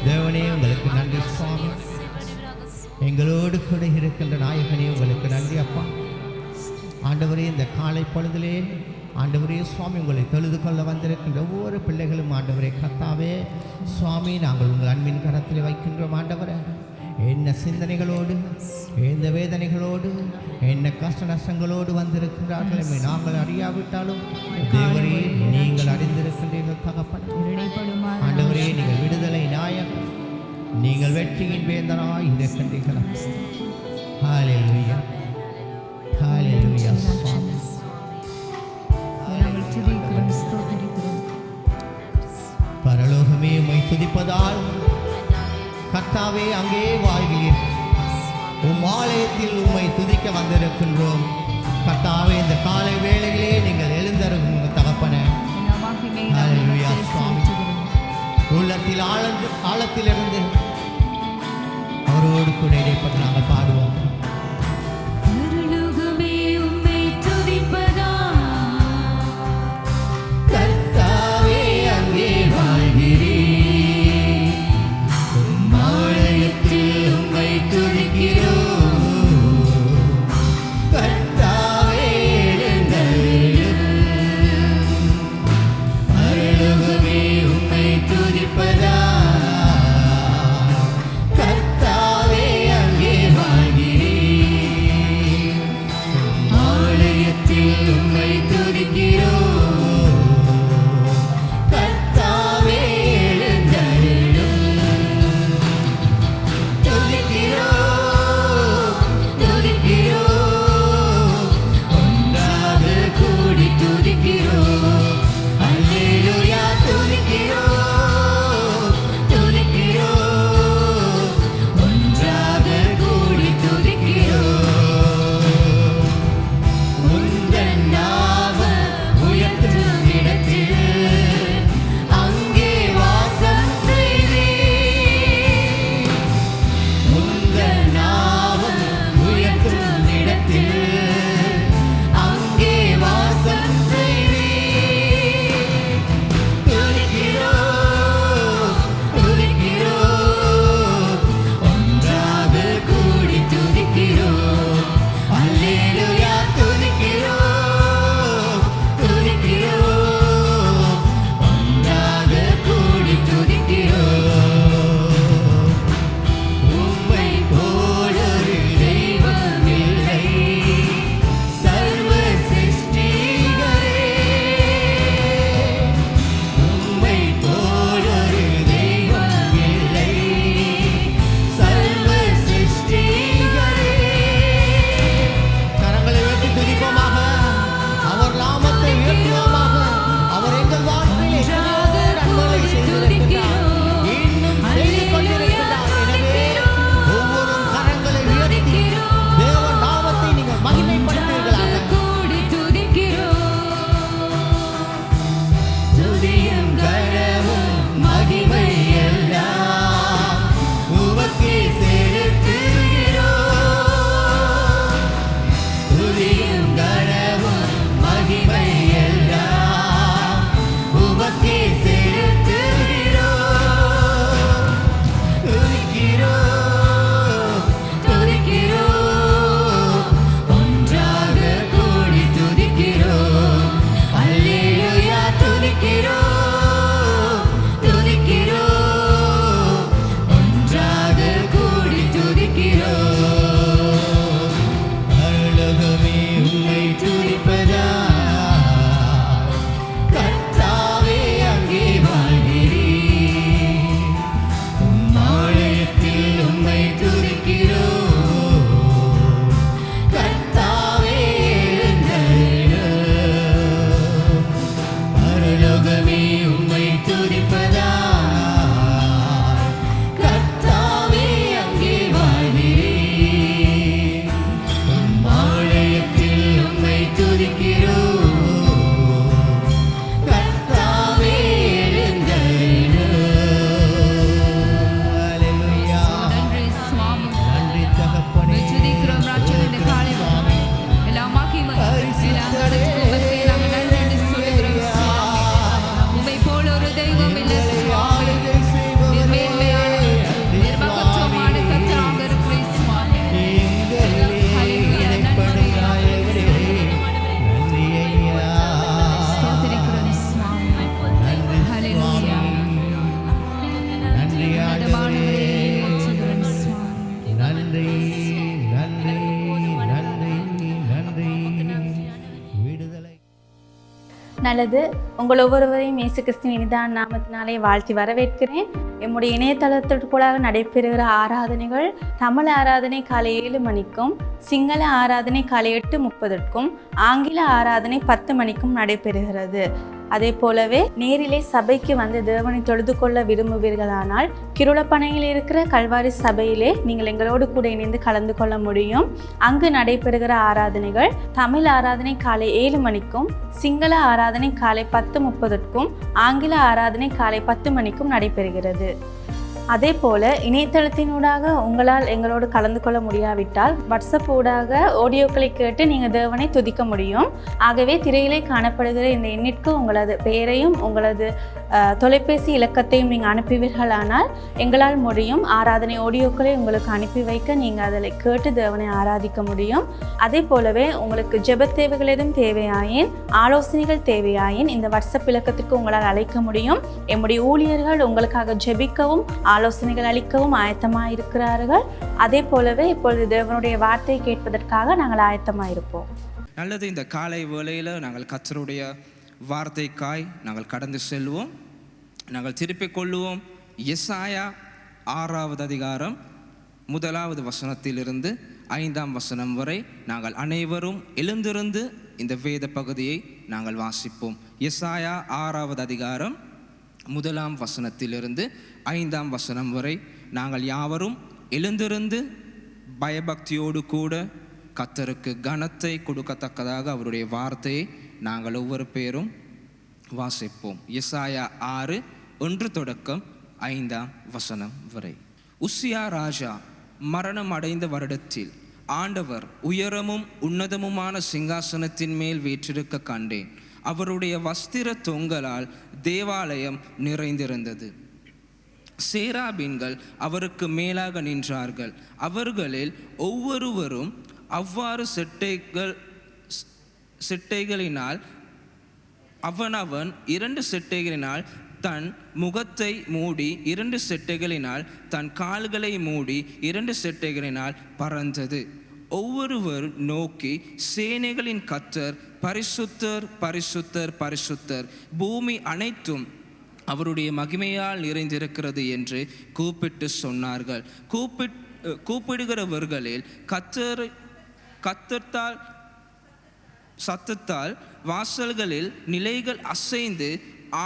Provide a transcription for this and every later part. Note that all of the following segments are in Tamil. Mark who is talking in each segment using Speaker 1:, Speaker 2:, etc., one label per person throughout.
Speaker 1: தேவனே உங்களுக்கு நன்றி சுவாமி. எங்களோடு கூட இருக்கின்ற நாயகனே உங்களுக்கு நன்றி அப்பா. ஆண்டவரே, இந்த காலை பொழுதிலே ஆண்டவரே சுவாமி உங்களை தொழுது கொள்ள வந்திருக்கின்ற ஒவ்வொரு பிள்ளைகளும் ஆண்டவரே கர்த்தாவே சுவாமி நாங்கள் உங்கள் அன்பின் கரத்தில் வைக்கின்றோம். ஆண்டவரே, என்ன சிந்தனைகளோடு, எந்த வேதனைகளோடு, என்ன கஷ்ட நஷ்டங்களோடு வந்திருக்கிறார்கள் எம்மை நாங்கள் அறியாவிட்டாலும் தேவரே நீங்கள் அறிந்திருக்கின்றீர்கள் தகப்பன். ஆண்டவரே, நீங்கள் விடுதலை நாயகன், நீங்கள் வெற்றியின் வேந்தனாய் இருக்கின்றீர்கள். ஹல்லேலூயா, ஹல்லேலூயா. பரலோகமே உம்மை துதிப்பதால் கர்த்தாவே அங்கே வாழ்கிறீர். உம் ஆலயத்தில் உம்மை துதிக்க வந்திருக்கின்றோம் கர்த்தாவே. இந்த காலை வேளையிலே நீங்கள் எழுந்தருங்க தகப்பனே. ஹல்லேலூயா சுவாமி. உள்ள உள்ளத்தில் ஆழத்திலிருந்து அவரோடு கூட இடைப்பட்டு நாங்கள் பாடுவோம்.
Speaker 2: பரலோகமே உம்மை துதிப்பதா,
Speaker 1: கர்த்தாவே அங்கே வாழ்கிறீர், உம் ஆலயத்தில் உம்மை துதிக்கிறோம். கர்த்தாவே எழுந்தருளும், பரலோகமே உம்மை துதிப்பதா, கர்த்தாவே அங்கே வாழ்கிறீர், உம் ஆலயத்தில் உம்மை துதிக்கிறோம். கர்த்தாவே எழுந்தருளும், துதிக்கிறோம், துதிக்கிறோம், ஒன்றாக கூடி துதிக்கிறோம். அல்லேலூயா, துதிக்கிறோம், துதிக்கிறோம், ஒன்றாக கூடி துதிக்கிறோம். உந்தன் நாமம் உயர்த்தும் இடத்தில் அங்கே வாசம் செய்வீர். உந்தன் நாமம் உயர்த்தும் இடத்தில் அங்கே வாசம் செய்வீர். துதிக்கிறோம், துதிக்கிறோம், ஒன்றாக கூடி துதிக்கிறோம். அல்லேலூயா, துதிக்கிறோம், துதிக்கிறோம், ஒன்றாக கூடி துதிக்கிறோம். உம்மை போலொரு தெய்வம் இல்லை, சர்வ சிருஷ்டிகரே. உம்மை போலொரு தெய்வம் இல்லை, சர்வ சிருஷ்டிகரே. கரங்களை உயர்த்தி துதிப்போமாக, அவர் நாமத்தை உயர்த்துவோமாக. அவர் எங்கள் வாழ்க்கையில் எத்தனையோ நன்மைகளை செய்திருக்கிறார், இன்னும் செய்து கொண்டிருக்கிறார். எனவே ஒவ்வொரு கரங்களை உயர்த்தி தேவ நாமத்தை நீங்கள் மகிமைப்படுத்துவீர்களாக.
Speaker 2: கூடி துதிக்கிறோம்.
Speaker 1: துதியும் கனமும் மகிமை எல்லாம் உமக்கே செலுத்துகிறோம். துதியும் கனமும் மகிமை எல்லாம் உமக்கே செலுத்துகிறோம். துதிக்கிறோம், துதிக்கிறோம், ஒன்றாக கூடி துதிக்கிறோம். அல்லேலூயா, துதிக்கிறோம், துதிக்கிறோம், ஒன்றாக கூடி துதிக்கிறோம். பரலோகமே உம்மை துதிப்பதா, கர்த்தாவே அங்கே வாழ்கிறீர், உம் ஆலயத்தில் உம்மை துதிக்கிறோம். கர்த்தாவே எழுந்தருளும், பரலோகமே உம்மை துதிப்பதா, கர்த்தாவே அங்கே வாழ்கிறீர், உம் ஆலயத்தில் உம்மை துதிக்கிறோம். கர்த்தாவே எழுந்தருளும். அல்லேலூயா.
Speaker 2: நன்றி சுவாமி.
Speaker 1: நன்றி தகப்பனே.
Speaker 2: உம்மை துதிக்கிறோம் ராஜா. இந்த காலை
Speaker 1: சுவாமி.
Speaker 2: எல்லா மகிமை, எல்லா கனத்துக்கும் உமக்கே நாங்கள் நன்றி என்று சொல்லுகிறோம் சுவாமி. உம்மை போல ஒரு தெய்வம் இல்லை சுவாமி. நீர் மேன்மையானவர், நீர் மகத்துவமான கர்த்தராக இருக்கிறீர் சுவாமி. ஹல்லேலூயா. நன்றி ஸ்தோத்திரிக்கிறோம் சுவாமி. ஹல்லேலூயா. உன்னதமானவரே, போற்றுகிறோம் சுவாமி.
Speaker 1: நன்றி, நன்றி, நன்றி, நன்றி. விடுதலை.
Speaker 3: நல்லது. உங்கள் ஒவ்வொருவரையும் இயேசு கிறிஸ்துவின் இனிதான நாமத்தினாலே வாழ்த்தி வரவேற்கிறேன். எம்முடைய இணையதளத்திற்குள்ளாக நடைபெறுகிற ஆராதனைகள் தமிழ் ஆராதனை காலை 7 மணிக்கும், சிங்கள ஆராதனை காலை 8:30க்கும், ஆங்கில ஆராதனை 10 மணிக்கும் நடைபெறுகிறது. அதே போலவே நேரிலே சபைக்கு வந்து தேவனை தொழுது கொள்ள விரும்புவீர்களானால் கிருளப்பனையில் இருக்கிற கல்வாரி சபையிலே நீங்கள் எங்களோடு கூட இணைந்து கலந்து கொள்ள முடியும். அங்கு நடைபெறுகிற ஆராதனைகள் தமிழ் ஆராதனை காலை 7 மணிக்கும், சிங்கள ஆராதனை காலை 10:30க்கும், ஆங்கில ஆராதனை காலை 10 மணிக்கும் நடைபெறுகிறது. அதே போல் இணையதளத்தினூடாக உங்களால் எங்களோடு கலந்து கொள்ள முடியாவிட்டால் வாட்ஸ்அப் ஊடாக ஆடியோக்களை கேட்டு நீங்கள் தேவனை துதிக்க முடியும். ஆகவே திரையிலே காணப்படுகிற இந்த எண்ணிற்கு உங்களது பெயரையும் உங்களது தொலைபேசி இலக்கத்தையும் நீங்கள் அனுப்புவீர்களானால் எங்களால் முடியும். ஆராதனை ஆடியோக்களை உங்களுக்கு அனுப்பி வைக்க நீங்கள் அதில் கேட்டு தேவனை ஆராதிக்க முடியும். அதே போலவே உங்களுக்கு ஜெப தேவைகள் எதுவும் தேவையாயின், ஆலோசனைகள் தேவையாயின் இந்த வாட்ஸ்அப் இலக்கத்திற்கு உங்களால் அழைக்க முடியும். எம்முடைய ஊழியர்கள் உங்களுக்காக ஜெபிக்கவும் ஆலோசனைகள் அளிக்கவும் ஆயத்தமாக இருக்கிறார்கள். அதே போலவே இப்பொழுது தேவனுடைய வார்த்தையை கேட்பதற்காக நாங்கள் ஆயத்தமாக இருப்போம்.
Speaker 4: நல்லது. இந்த காலை வேளையில் நாங்கள் கர்த்தருடைய வார்த்தைக்காய் நாங்கள் கடந்து செல்வோம். நாங்கள் திருப்பிக் கொள்ளுவோம். எசாயா 6வது அதிகாரம் 1வது வசனத்திலிருந்து 5ஆம் வசனம் வரை நாங்கள் அனைவரும் எழுந்திருந்து இந்த வேத பகுதியை நாங்கள் வாசிப்போம். எசாயா 6வது அதிகாரம் 1ஆம் வசனத்திலிருந்து 5ஆம் வசனம் வரை நாங்கள் யாவரும் எழுந்திருந்து பயபக்தியோடு கூட கர்த்தருக்கு கனத்தை கொடுக்கத்தக்கதாக அவருடைய வார்த்தையை நாங்கள் ஒவ்வொரு பேரும் வாசிப்போம். எசாயா 6:1 தொடக்கம் 5ஆம் வசனம் வரை. உசியா ராஜா மரணம் அடைந்த வருடத்தில் ஆண்டவர் உயரமும் உன்னதமுமான சிங்காசனத்தின் மேல் வீற்றிருக்க கண்டேன். அவருடைய வஸ்திர தொங்கலால் தேவாலயம் நிறைந்திருந்தது. சேராபீன்கள் அவருக்கு மேலாக நின்றார்கள். அவர்களில் ஒவ்வொருவரும் அவ்வாறு செட்டைகளினால் அவனவன் 2 செட்டைகளினால் தன் முகத்தை மூடி, 2 செட்டைகளினால் தன் கால்களை மூடி, 2 செட்டைகளினால் பறந்தது. ஒவ்வொருவர் நோக்கி, சேனைகளின் கர்த்தர் பரிசுத்தர் பரிசுத்தர் பரிசுத்தர், பூமி அனைத்தும் அவருடைய மகிமையால் நிறைந்திருக்கிறது என்று கூப்பிட்டு சொன்னார்கள். கூப்பிடுகிறவர்களில் கர்த்தத்தால் சத்தத்தால் வாசல்களில் நிலைகள் அசைந்து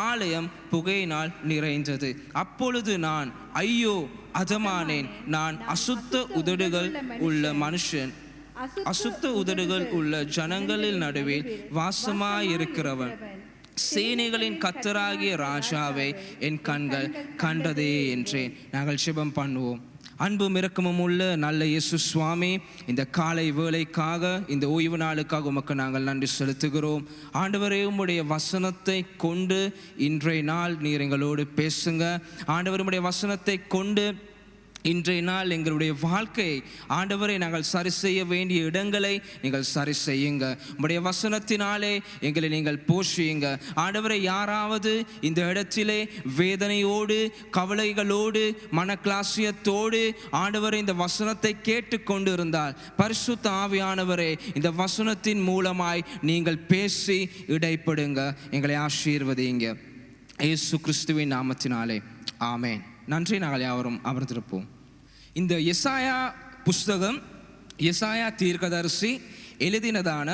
Speaker 4: ஆலயம் புகையினால் நிறைந்தது. அப்பொழுது நான் ஐயோ அதமானேன், நான் அசுத்த உதடுகள் உள்ள மனுஷன், அசுத்த உதடுகள் உள்ள ஜனங்களில் நடுவில் வாசமாயிருக்கிறவன், சேனைகளின் கர்த்தராகிய ராஜாவை என் கண்கள் கண்டதே என்றேன். நாங்கள் ஜெபம் பண்ணுவோம். அன்பும் இரக்கமும் உள்ள நல்ல இயேசு சுவாமி, இந்த காலை வேளைக்காக, இந்த ஓய்வு நாளுக்காக உமக்கு நாங்கள் நன்றி செலுத்துகிறோம். ஆண்டவரே, உம்முடைய வசனத்தை கொண்டு இன்றைய நாள் நீர் எங்களோடு பேசுங்க. ஆண்டவர், உம்முடைய வசனத்தை கொண்டு இன்றைய நாள் எங்களுடைய வாழ்க்கையை ஆண்டவரை நாங்கள் சரி செய்ய வேண்டிய இடங்களை நீங்கள் சரி செய்யுங்க. உம்முடைய வசனத்தினாலே எங்களை நீங்கள் போஷியுங்க. ஆண்டவரை, யாராவது இந்த இடத்திலே வேதனையோடு, கவலைகளோடு, மனக்லாசியத்தோடு ஆண்டவரை இந்த வசனத்தை கேட்டு கொண்டு இருந்தால், பரிசுத்த ஆவியானவரே, இந்த வசனத்தின் மூலமாய் நீங்கள் பேசி இடைப்படுங்க, எங்களை ஆசீர்வதிங்க. இயேசு கிறிஸ்துவின் நாமத்தினாலே ஆமென். நன்றி. நாங்கள் யாவரும் அமர்ந்திருப்போம். இந்த எசாயா புஸ்தகம், எசாயா தீர்க்கதரிசி எழுதினதான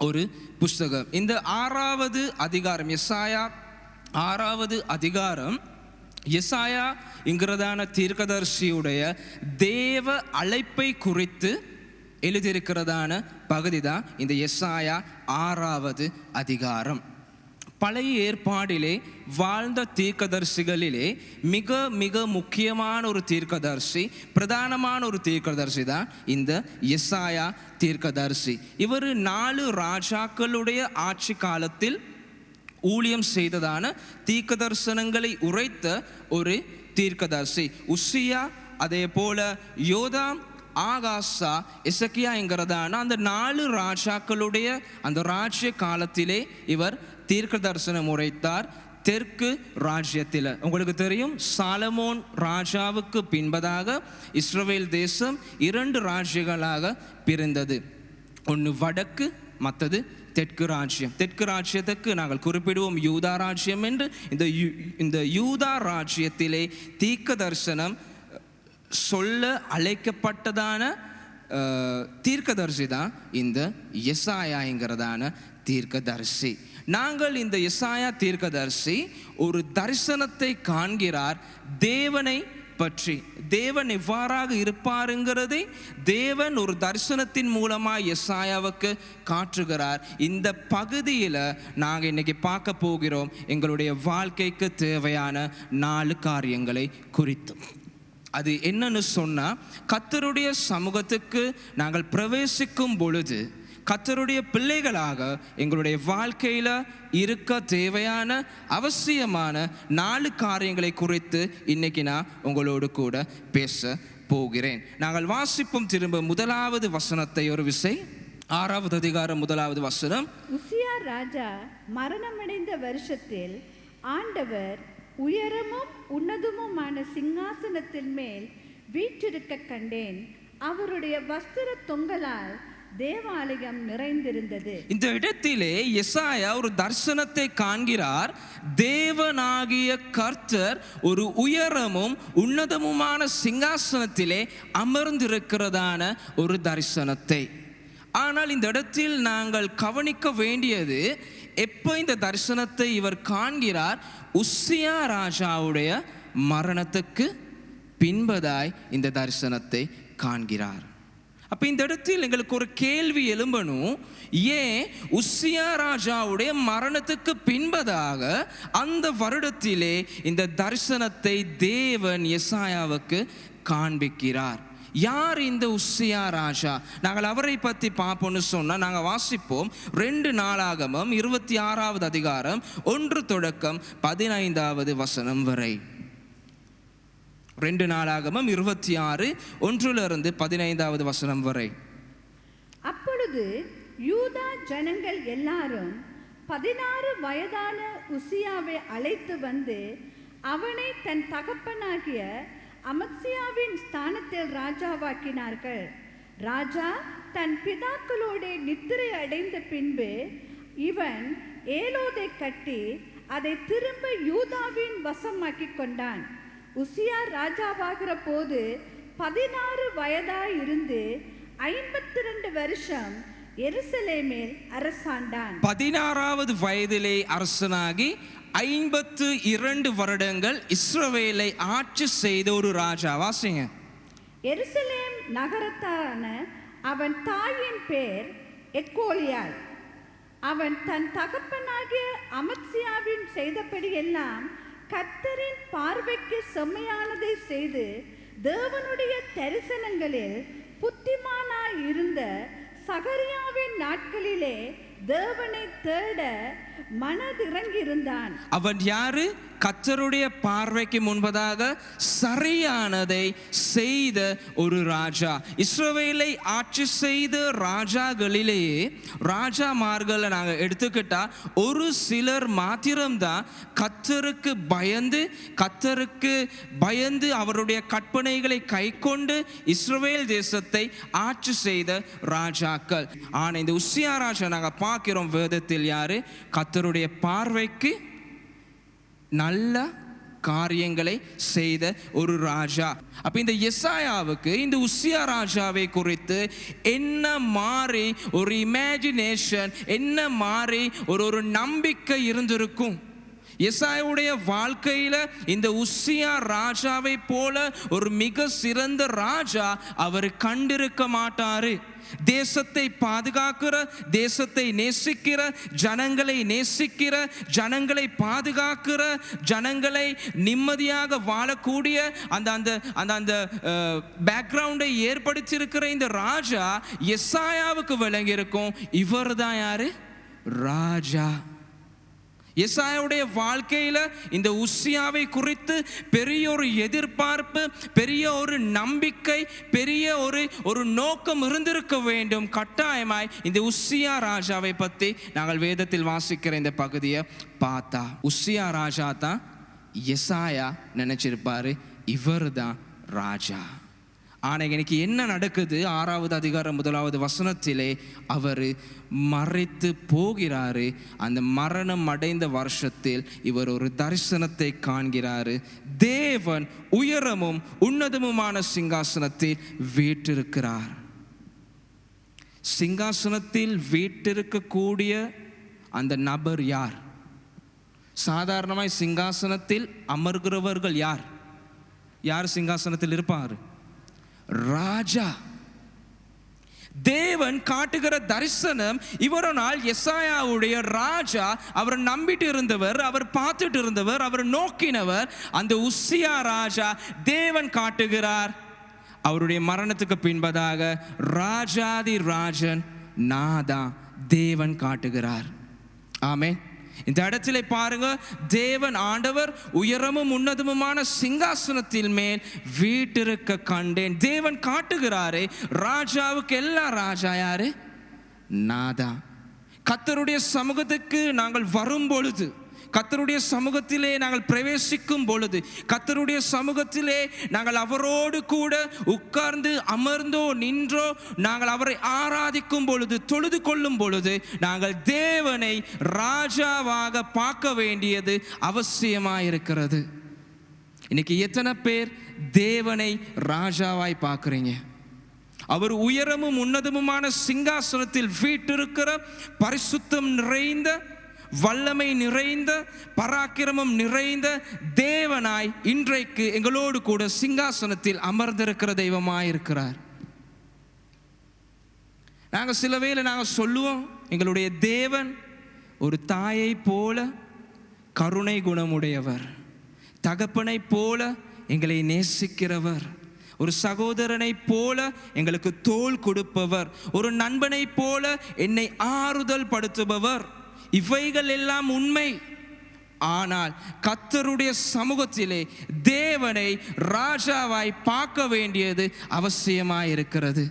Speaker 4: ஒரு புஸ்தகம். இந்த 6வது அதிகாரம், எசாயா 6வது அதிகாரம், எசாயா என்கிறதான தீர்க்கதரிசியுடைய தேவ அழைப்பை குறித்து எழுதியிருக்கிறதான பகுதி தான் இந்த எசாயா 6வது அதிகாரம். பழைய ஏற்பாடிலே வாழ்ந்த தீர்க்கதரிசிகளிலே மிக மிக முக்கியமான ஒரு தீர்க்கதரிசி, பிரதானமான ஒரு தீர்க்கதரிசி தான் இந்த எசாயா தீர்க்கதரிசி. இவர் 4 ராஜாக்களுடைய ஆட்சி காலத்தில் ஊழியம் செய்ததான தீர்க்கதரிசனங்களை உரைத்த ஒரு தீர்க்கதரிசி. உசியா, அதே போல யோதாம், ஆகாசா, எசக்கியா என்கிறதான அந்த 4 ராஜாக்களுடைய அந்த ராஜ்ய காலத்திலே இவர் தீர்க்க தரிசனம் உரைத்தார். தெற்கு ராஜ்யத்தில் உங்களுக்கு தெரியும், சாலமோன் ராஜாவுக்கு பின்பதாக இஸ்ரவேல் தேசம் 2 ராஜ்யங்களாக பிரிந்தது. ஒன்று வடக்கு, மற்றது தெற்கு ராஜ்யம். தெற்கு ராஜ்யத்துக்கு நாங்கள் குறிப்பிடுவோம் யூதா ராஜ்யம் என்று. இந்த யூதா ராஜ்யத்திலே தீர்க்க தரிசனம் சொல்ல அழைக்கப்பட்டதான தீர்க்கதரிசி தான் இந்த எசாயா என்கிறதான தீர்க்கதரிசி. நாங்கள் இந்த எசாயா தீர்க்கதரிசி ஒரு தரிசனத்தை காண்கிறார் தேவனை பற்றி. தேவன் எவ்வாறாக இருப்பாருங்கிறதை தேவன் ஒரு தரிசனத்தின் மூலமாக எசாயாவுக்கு காட்டுகிறார். இந்த பகுதியில் நாங்கள் இன்னைக்கு பார்க்க போகிறோம் எங்களுடைய வாழ்க்கைக்கு தேவையான 4 காரியங்களை குறித்து. அது என்னன்னு சொன்னால், கர்த்தருடைய சமூகத்துக்கு நாங்கள் பிரவேசிக்கும் பொழுது கர்த்தருடைய பிள்ளைகளாக எங்களுடைய வாழ்க்கையில் இருக்க தேவையான அவசியமான 4 காரியங்களை குறித்து இன்னைக்கு நான் உங்களோடு கூட பேச போகிறேன். நாங்கள் வாசிப்போம் திரும்ப 1வது வசனத்தை ஒரு விசை. 6வது அதிகாரம் 1வது வசனம்.
Speaker 5: உசியா ராஜா மரணமடைந்த வருஷத்தில் ஆண்டவர் உயரமும் உன்னதமுமான சிங்காசனத்தின் மேல் வீற்றிருக்க கண்டேன். அவருடைய வஸ்திர தொங்கலால் தேவாலயம் நிறைந்திருந்தது.
Speaker 4: இந்த இடத்திலே எசாயா ஒரு தரிசனத்தை காண்கிறார். தேவனாகிய கர்த்தர் ஒரு உயரமும் உன்னதமுமான சிங்காசனத்திலே அமர்ந்திருக்கிறதான ஒரு தரிசனத்தை. ஆனால் இந்த இடத்தில் நாங்கள் கவனிக்க வேண்டியது, எப்போ இந்த தரிசனத்தை இவர் காண்கிறார்? உசியா ராஜாவுடைய மரணத்துக்கு பின்பதாய் இந்த தரிசனத்தை காண்கிறார். அப்போ இந்த இடத்தில் எங்களுக்கு ஒரு கேள்வி எழும்பணும். ஏன் உசியா ராஜாவுடைய மரணத்துக்கு பின்பதாக அந்த வருடத்திலே இந்த தரிசனத்தை தேவன் எசாயாவுக்கு காண்பிக்கிறார்? யார் இந்த உசியா ராஜா? நாங்கள் அவரை பற்றி பார்ப்போம்னு சொன்னால் நாங்கள் வாசிப்போம் 2 நாளாகமம் 26வது அதிகாரம் 1 தொடக்கம் 15வது வசனம் வரை. 2 நாளாகமம் 26 1லிருந்து 15வது வசனம் வரை.
Speaker 5: அப்பொழுது யூதா ஜனங்கள் எல்லாரும் 16 வயதான உசியாவை அழைத்து வந்து அவனை தன் தகப்பனாகிய அமத்சியாவின் ஸ்தானத்தில் ராஜாவாக்கினார்கள். ராஜா தன் பிதாக்களோடு நித்திரை அடைந்த பின்பு இவன் ஏலோதை கட்டி அதை திரும்ப யூதாவின் வசமாக்கி கொண்டான். உசியா ராஜாவாகிற போது 16 வயதாய் இருந்து 52 வருஷம் எருசலேமில் அரசாண்டான்.
Speaker 4: 16வது வயதிலே அரசனாகி 52 வருடங்கள் இஸ்ரவேலை ஆட்சி செய்த ஒரு ராஜா. வாசிங்க.
Speaker 5: எருசலேம் நகரத்தான அவன் தாயின் பேர் எக்கோலியாள். அவன் தன் தகப்பனாகிய அமத்சியாவின் செய்தபடியெல்லாம் கர்த்தரின் பார்வைக்கு செம்மையானதை செய்து தேவனுடைய தரிசனங்களில் புத்திமானாய் இருந்த சகரியாவின் நாட்களிலே தேவனை தேட மனதிறங்கியிருந்தான்.
Speaker 4: அவன் யாரு? கர்த்தருடைய பார்வைக்கு முன்பதாக சரியானதை செய்த ஒரு ராஜா. இஸ்ரவேலை ஆட்சி செய்த ராஜாக்களிலேயே ராஜாமார்களை நாங்கள் எடுத்துக்கிட்டா ஒரு சிலர் மாத்திரம்தான் கர்த்தருக்கு பயந்து அவருடைய கற்பனைகளை கைக்கொண்டு இஸ்ரவேல் தேசத்தை ஆட்சி செய்த ராஜாக்கள். ஆனால் இந்த உசியா ராஜா நாங்கள் பார்க்கிறோம் வேதத்தில் யாரு? கர்த்தருடைய பார்வைக்கு நல்ல காரியங்களை செய்த ஒரு ராஜா. அப்ப இந்த எசாயாவுக்கு இந்த உசியா ராஜாவை குறித்து என்ன மாறி ஒரு இமேஜினேஷன், என்ன மாறி ஒரு நம்பிக்கை இருந்திருக்கும்? எசாயாவுடைய வாழ்க்கையில இந்த உசியா ராஜாவை போல ஒரு மிக சிறந்த ராஜா அவர் கண்டிருக்க மாட்டாரு. தேசத்தை பாதுகாக்கிற, தேசத்தை நேசிக்கிற, ஜனங்களை நேசிக்கிற, ஜனங்களை பாதுகாக்கிற, ஜனங்களை நிம்மதியாக வாழக்கூடிய அந்த பேக்ரவுண்டை ஏற்படுத்தியிருக்கிற இந்த ராஜா எசாயாவுக்கு விளங்கி இருக்கும். இவர் தான் யாரு? ராஜா. எசாயாவுடைய வாழ்க்கையில இந்த உசியாவை குறித்து பெரிய ஒரு எதிர்பார்ப்பு, பெரிய ஒரு நம்பிக்கை, பெரிய ஒரு நோக்கம் இருந்திருக்க வேண்டும். கட்டாயமாய் இந்த உசியா ராஜாவை பற்றி நாங்கள் வேதத்தில் வாசிக்கிற இந்த பகுதியை பார்த்தா உசியா ராஜா தான் எசாயா நினைச்சிருப்பாரு, இவர் தான் ராஜா. ஆனால் எனக்கு என்ன நடக்குது? 6வது அதிகாரம் 1வது வசனத்திலே அவர் மறைத்து போகிறாரு. அந்த மரணம் அடைந்த வருஷத்தில் இவர் ஒரு தரிசனத்தை காண்கிறாரு. தேவன் உயரமும் உன்னதமுமான சிங்காசனத்தில் வீற்றிருக்கிறார். சிங்காசனத்தில் வீற்றிருக்கக்கூடிய அந்த நபர் யார்? சாதாரணமாய் சிங்காசனத்தில் அமர்கிறவர்கள் யார்? யார் சிங்காசனத்தில் இருப்பார்? ராஜா. தேவன் காட்டுகிற தரிசனம் இவரோ நாள் எசாயாவுடைய ராஜா, அவர் நம்பிட்டு இருந்தவர், அவர் பார்த்துட்டு இருந்தவர், அவர் நோக்கினவர் அந்த உசியா ராஜா. தேவன் காட்டுகிறார் அவருடைய மரணத்துக்கு பின்பதாக ராஜாதி ராஜன் நாதா தேவன் காட்டுகிறார். ஆமென். இந்த இடத்துல பாருங்க, தேவன் ஆண்டவர் உயரமும் உன்னதமுமான சிங்காசனத்தில் மேல் வீட்டிருக்க கண்டேன். தேவன் காட்டுகிறாரே ராஜாவுக்கு எல்லாம் ராஜா யாரு? நாதா. கர்த்தருடைய சமூகத்துக்கு நாங்கள் வரும் பொழுது, கர்த்தருடைய சமூகத்திலே நாங்கள் பிரவேசிக்கும் பொழுது, கர்த்தருடைய சமூகத்திலே நாங்கள் அவரோடு கூட உட்கார்ந்து அமர்ந்தோ நின்றோ நாங்கள் அவரை ஆராதிக்கும் பொழுது, தொழுது கொள்ளும் பொழுது நாங்கள் தேவனை ராஜாவாக பார்க்க வேண்டியது அவசியமாயிருக்கிறது. இன்னைக்கு எத்தனை பேர் தேவனை ராஜாவாய் பார்க்குறீங்க? அவர் உயரமும் உன்னதமுமான சிங்காசனத்தில் வீற்றிருக்கிற பரிசுத்தம் நிறைந்த, வல்லமை நிறைந்த, பராக்கிரமம் நிறைந்த தேவனாய் இன்றைக்கு எங்களோடு கூட சிங்காசனத்தில் அமர்ந்திருக்கிற தெய்வமாயிருக்கிறார். நாங்கள் சில வேளை நாங்கள் சொல்லுவோம், எங்களுடைய தேவன் ஒரு தாயை போல கருணை குணமுடையவர், தகப்பனை போல எங்களை நேசிக்கிறவர், ஒரு சகோதரனை போல எங்களுக்கு தோள் கொடுப்பவர், ஒரு நண்பனை போல என்னை ஆறுதல் படுத்துபவர். இவைகள் எல்லாம் உண்மை. ஆனால் கர்த்தருடைய சமூகத்திலே தேவனை ராஜாவாய் பார்க்க வேண்டியது அவசியமாயிருக்கிறது.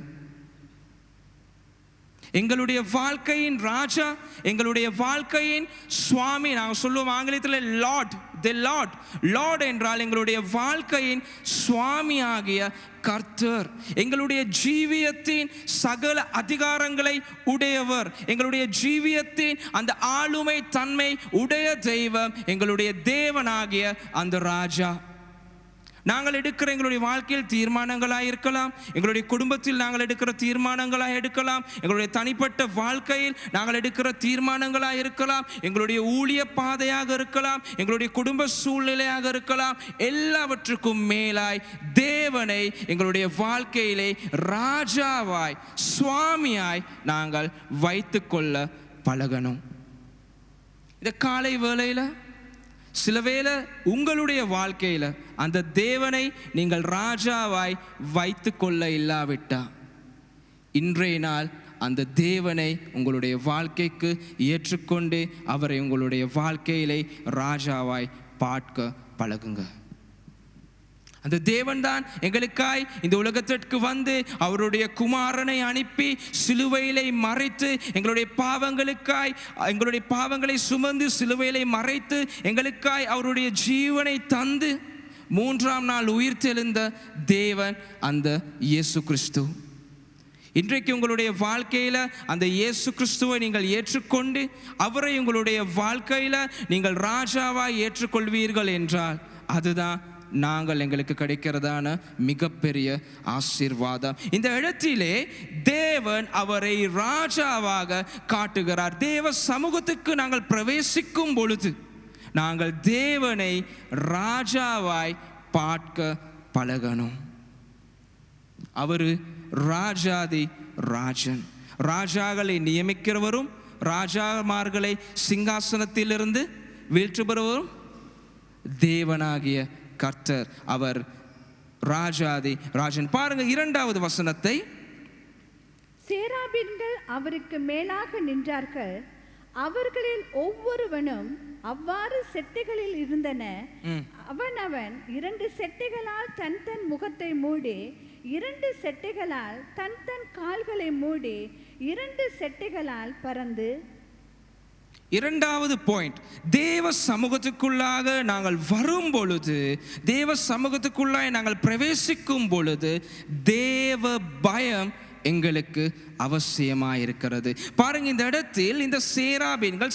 Speaker 4: எங்களுடைய வாழ்க்கையின் ராஜா, எங்களுடைய வாழ்க்கையின் சுவாமி. நாங்கள் சொல்லுவோம் ஆங்கிலத்தில் லார்ட். தி லார்ட். லார்ட் என்றால் எங்களுடைய வாழ்க்கையின் சுவாமி ஆகிய கர்த்தர். எங்களுடைய ஜீவியத்தின் சகல அதிகாரங்களை உடையவர். எங்களுடைய ஜீவியத்தின் அந்த ஆளுமை தன்மை உடைய தெய்வம் எங்களுடைய தேவனாகிய அந்த ராஜா. நாங்கள் எடுக்கிற எங்களுடைய வாழ்க்கையில் தீர்மானங்களாக இருக்கலாம், எங்களுடைய குடும்பத்தில் நாங்கள் எடுக்கிற தீர்மானங்களாக எடுக்கலாம், எங்களுடைய தனிப்பட்ட வாழ்க்கையில் நாங்கள் எடுக்கிற தீர்மானங்களாக இருக்கலாம், எங்களுடைய ஊழிய பாதையாக இருக்கலாம், எங்களுடைய குடும்ப சூழ்நிலையாக இருக்கலாம். எல்லாவற்றுக்கும் மேலாய் தேவனை எங்களுடைய வாழ்க்கையிலே ராஜாவாய் சுவாமியாய் நாங்கள் வைத்து கொள்ள பழகணும். இந்த காலை வேளையில் சில வேளை உங்களுடைய வாழ்க்கையில் அந்த தேவனை நீங்கள் ராஜாவாய் வைத்து கொள்ள இல்லாவிட்டா, இன்றைய நாள் அந்த தேவனை உங்களுடைய வாழ்க்கைக்கு ஏற்றுக்கொண்டு அவரை உங்களுடைய வாழ்க்கையிலே ராஜாவாய் பார்க்க பழகுங்க. அந்த தேவன் தான் எங்களுக்காய் இந்த உலகத்திற்கு வந்து அவருடைய குமாரனை அனுப்பி சிலுவையிலே மறைத்து எங்களுடைய பாவங்களை சுமந்து சிலுவையிலே மறைத்து எங்களுக்காய் அவருடைய ஜீவனை தந்து 3ஆம் நாள் உயிர்த்தெழுந்த தேவன் அந்த இயேசு கிறிஸ்து. இன்றைக்கு உங்களுடைய வாழ்க்கையில் அந்த இயேசு கிறிஸ்துவை நீங்கள் ஏற்றுக்கொண்டு அவரை உங்களுடைய வாழ்க்கையில் நீங்கள் ராஜாவாய் ஏற்றுக்கொள்வீர்கள் என்றால் அதுதான் எங்களுக்கு கிடைக்கிறதான மிகப்பெரிய ஆசீர்வாதம். இந்த இடத்திலே தேவன் அவரை ராஜாவாக காட்டுகிறார். தேவ சமூகத்துக்கு நாங்கள் பிரவேசிக்கும் பொழுது நாங்கள் தேவனை ராஜாவாய் பார்க்க பழகணும். அவர் ராஜாதி ராஜன். ராஜாக்களை நியமிக்கிறவரும் ராஜாமார்களை சிங்காசனத்திலிருந்து வீழ்த்துபவரும் தேவனாகிய கர்த்தர். அவர் ராஜாதி ராஜன். பாருங்க 2வது வசனத்தை.
Speaker 5: சேராபீன்கள் அவருக்கு மேலாக நின்றார்கள், அவர்களில் ஒவ்வொருவனும் அவ்வாறு செட்டைகளில் இருந்தன. அவன் 2 செட்டைகளால் தன் முகத்தை மூடி, 2 செட்டைகளால் தன் கால்களை மூடி, 2 செட்டைகளால் பறந்து.
Speaker 4: 2வது பாயிண்ட், தேவ சமூகத்துக்குள்ளாக நாங்கள் வரும் பொழுது, தேவ சமூகத்துக்குள்ளாக நாங்கள் பிரவேசிக்கும் பொழுது தேவ பயம் எங்களுக்கு அவசியமாயிருக்கிறது. பாருங்க, இந்த இடத்தில் இந்த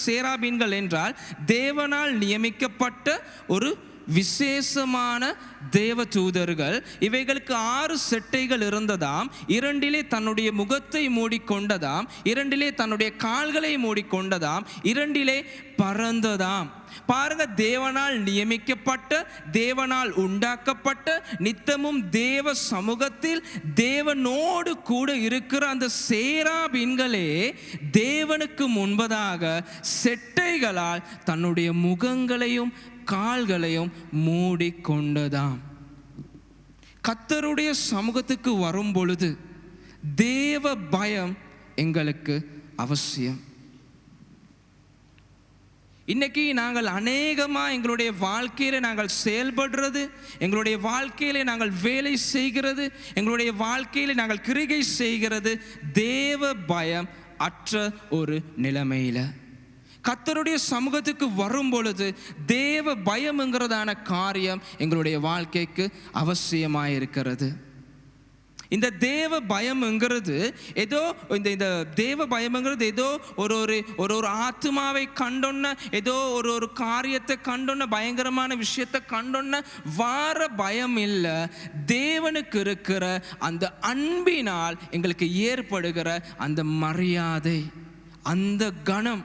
Speaker 4: சேராபீன்கள் என்றால் தேவனால் நியமிக்கப்பட்ட ஒரு விசேஷமான தேவ தூதர்கள். இவைகளுக்கு 6 செட்டைகள் இருந்ததாம். 2 தன்னுடைய முகத்தை மூடிக்கொண்டதாம், 2 தன்னுடைய கால்களை மூடிக்கொண்டதாம், 2 பறந்ததாம். பாருங்க, தேவனால் நியமிக்கப்பட்ட, தேவனால் உண்டாக்கப்பட்ட, நித்தமும் தேவ சமூகத்தில் தேவனோடு கூட இருக்கிற அந்த சேராபீன்களே தேவனுக்கு முன்பதாக செட்டைகளால் தன்னுடைய முகங்களையும் கால்களையும் மூடிக்கொண்டதாம். கர்த்தருடைய சமூகத்துக்கு வரும் பொழுது தேவ பயம் எங்களுக்கு அவசியம். இன்னைக்கு நாங்கள் அநேகமாக எங்களுடைய வாழ்க்கையில நாங்கள் செயல்படுறது, எங்களுடைய வாழ்க்கையில நாங்கள் வேலை செய்கிறது, எங்களுடைய வாழ்க்கையில நாங்கள் கிரிகை செய்கிறது தேவ பயம் அற்ற ஒரு நிலைமையில. கர்த்தருடைய சமூகத்துக்கு வரும் பொழுது தேவ பயம்ங்கிறதான காரியம் எங்களுடைய வாழ்க்கைக்கு அவசியமாயிருக்கிறது. இந்த தேவ பயம்ங்கிறது ஏதோ இந்த தேவ பயம்ங்கிறது ஏதோ ஒரு ஆத்மாவை கண்டோன்ன, ஏதோ ஒரு காரியத்தை கண்டோன்ன, பயங்கரமான விஷயத்தை கண்டோன்ன வார பயம் இல்லை. தேவனுக்கு இருக்கிற அந்த அன்பினால் எங்களுக்கு ஏற்படுகிற அந்த மரியாதை, அந்த கணம்,